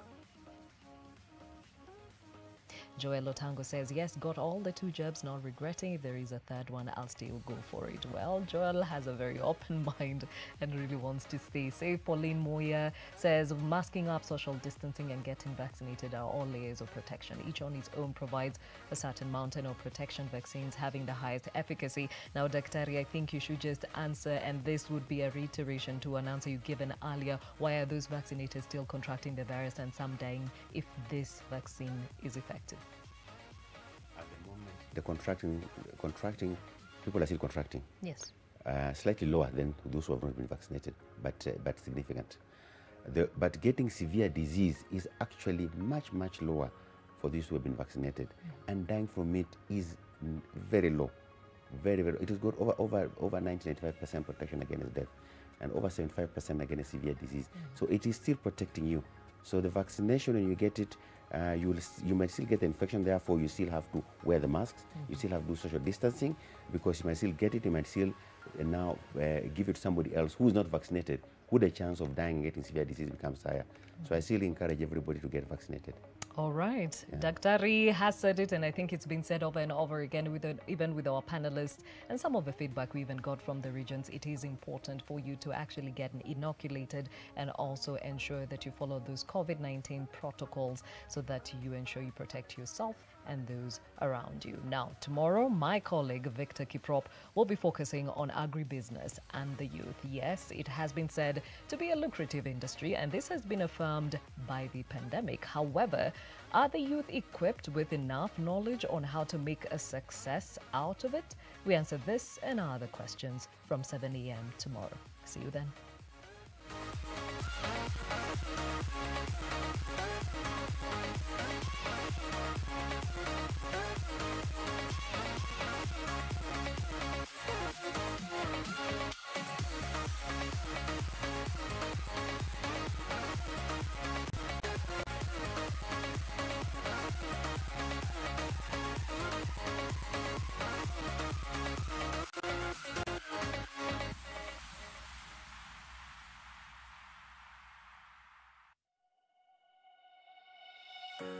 Speaker 2: Joel Otango says, yes, got all the 2 jabs, not regretting. If there is a third one, I'll still go for it. Well, Joel has a very open mind and really wants to stay safe. Pauline Moya says, masking up, social distancing, and getting vaccinated are all layers of protection. Each on its own provides a certain mountain of protection, vaccines having the highest efficacy. Now, Daktari, I think you should just answer, and this would be a reiteration to an answer you've given earlier. Why are those vaccinated still contracting the virus and some dying if this vaccine is effective?
Speaker 3: The contracting, people are still contracting.
Speaker 2: Yes.
Speaker 3: Slightly lower than those who have not been vaccinated, but significant. But getting severe disease is actually much, much lower for those who have been vaccinated. And dying from it is very low. Very, very. It has got over 90-95% protection against death and over 75% against severe disease. So it is still protecting you. So the vaccination, when you get it, you might still get the infection, therefore you still have to wear the masks, you still have to do social distancing, because you might still get it, you might still now give it to somebody else who is not vaccinated, who the chance of dying and getting severe disease becomes higher. So I still encourage everybody to get vaccinated.
Speaker 2: All right. Yeah. Daktari has said it, and I think it's been said over and over again, even with our panelists and some of the feedback we even got from the regions. It is important for you to actually get inoculated and also ensure that you follow those COVID-19 protocols so that you ensure you protect yourself and those around you. Now, tomorrow, my colleague Victor Kiprop will be focusing on agribusiness and the youth. Yes, it has been said to be a lucrative industry, and this has been affirmed by the pandemic. However, are the youth equipped with enough knowledge on how to make a success out of it? We answer this and other questions from 7 a.m. tomorrow. See you then.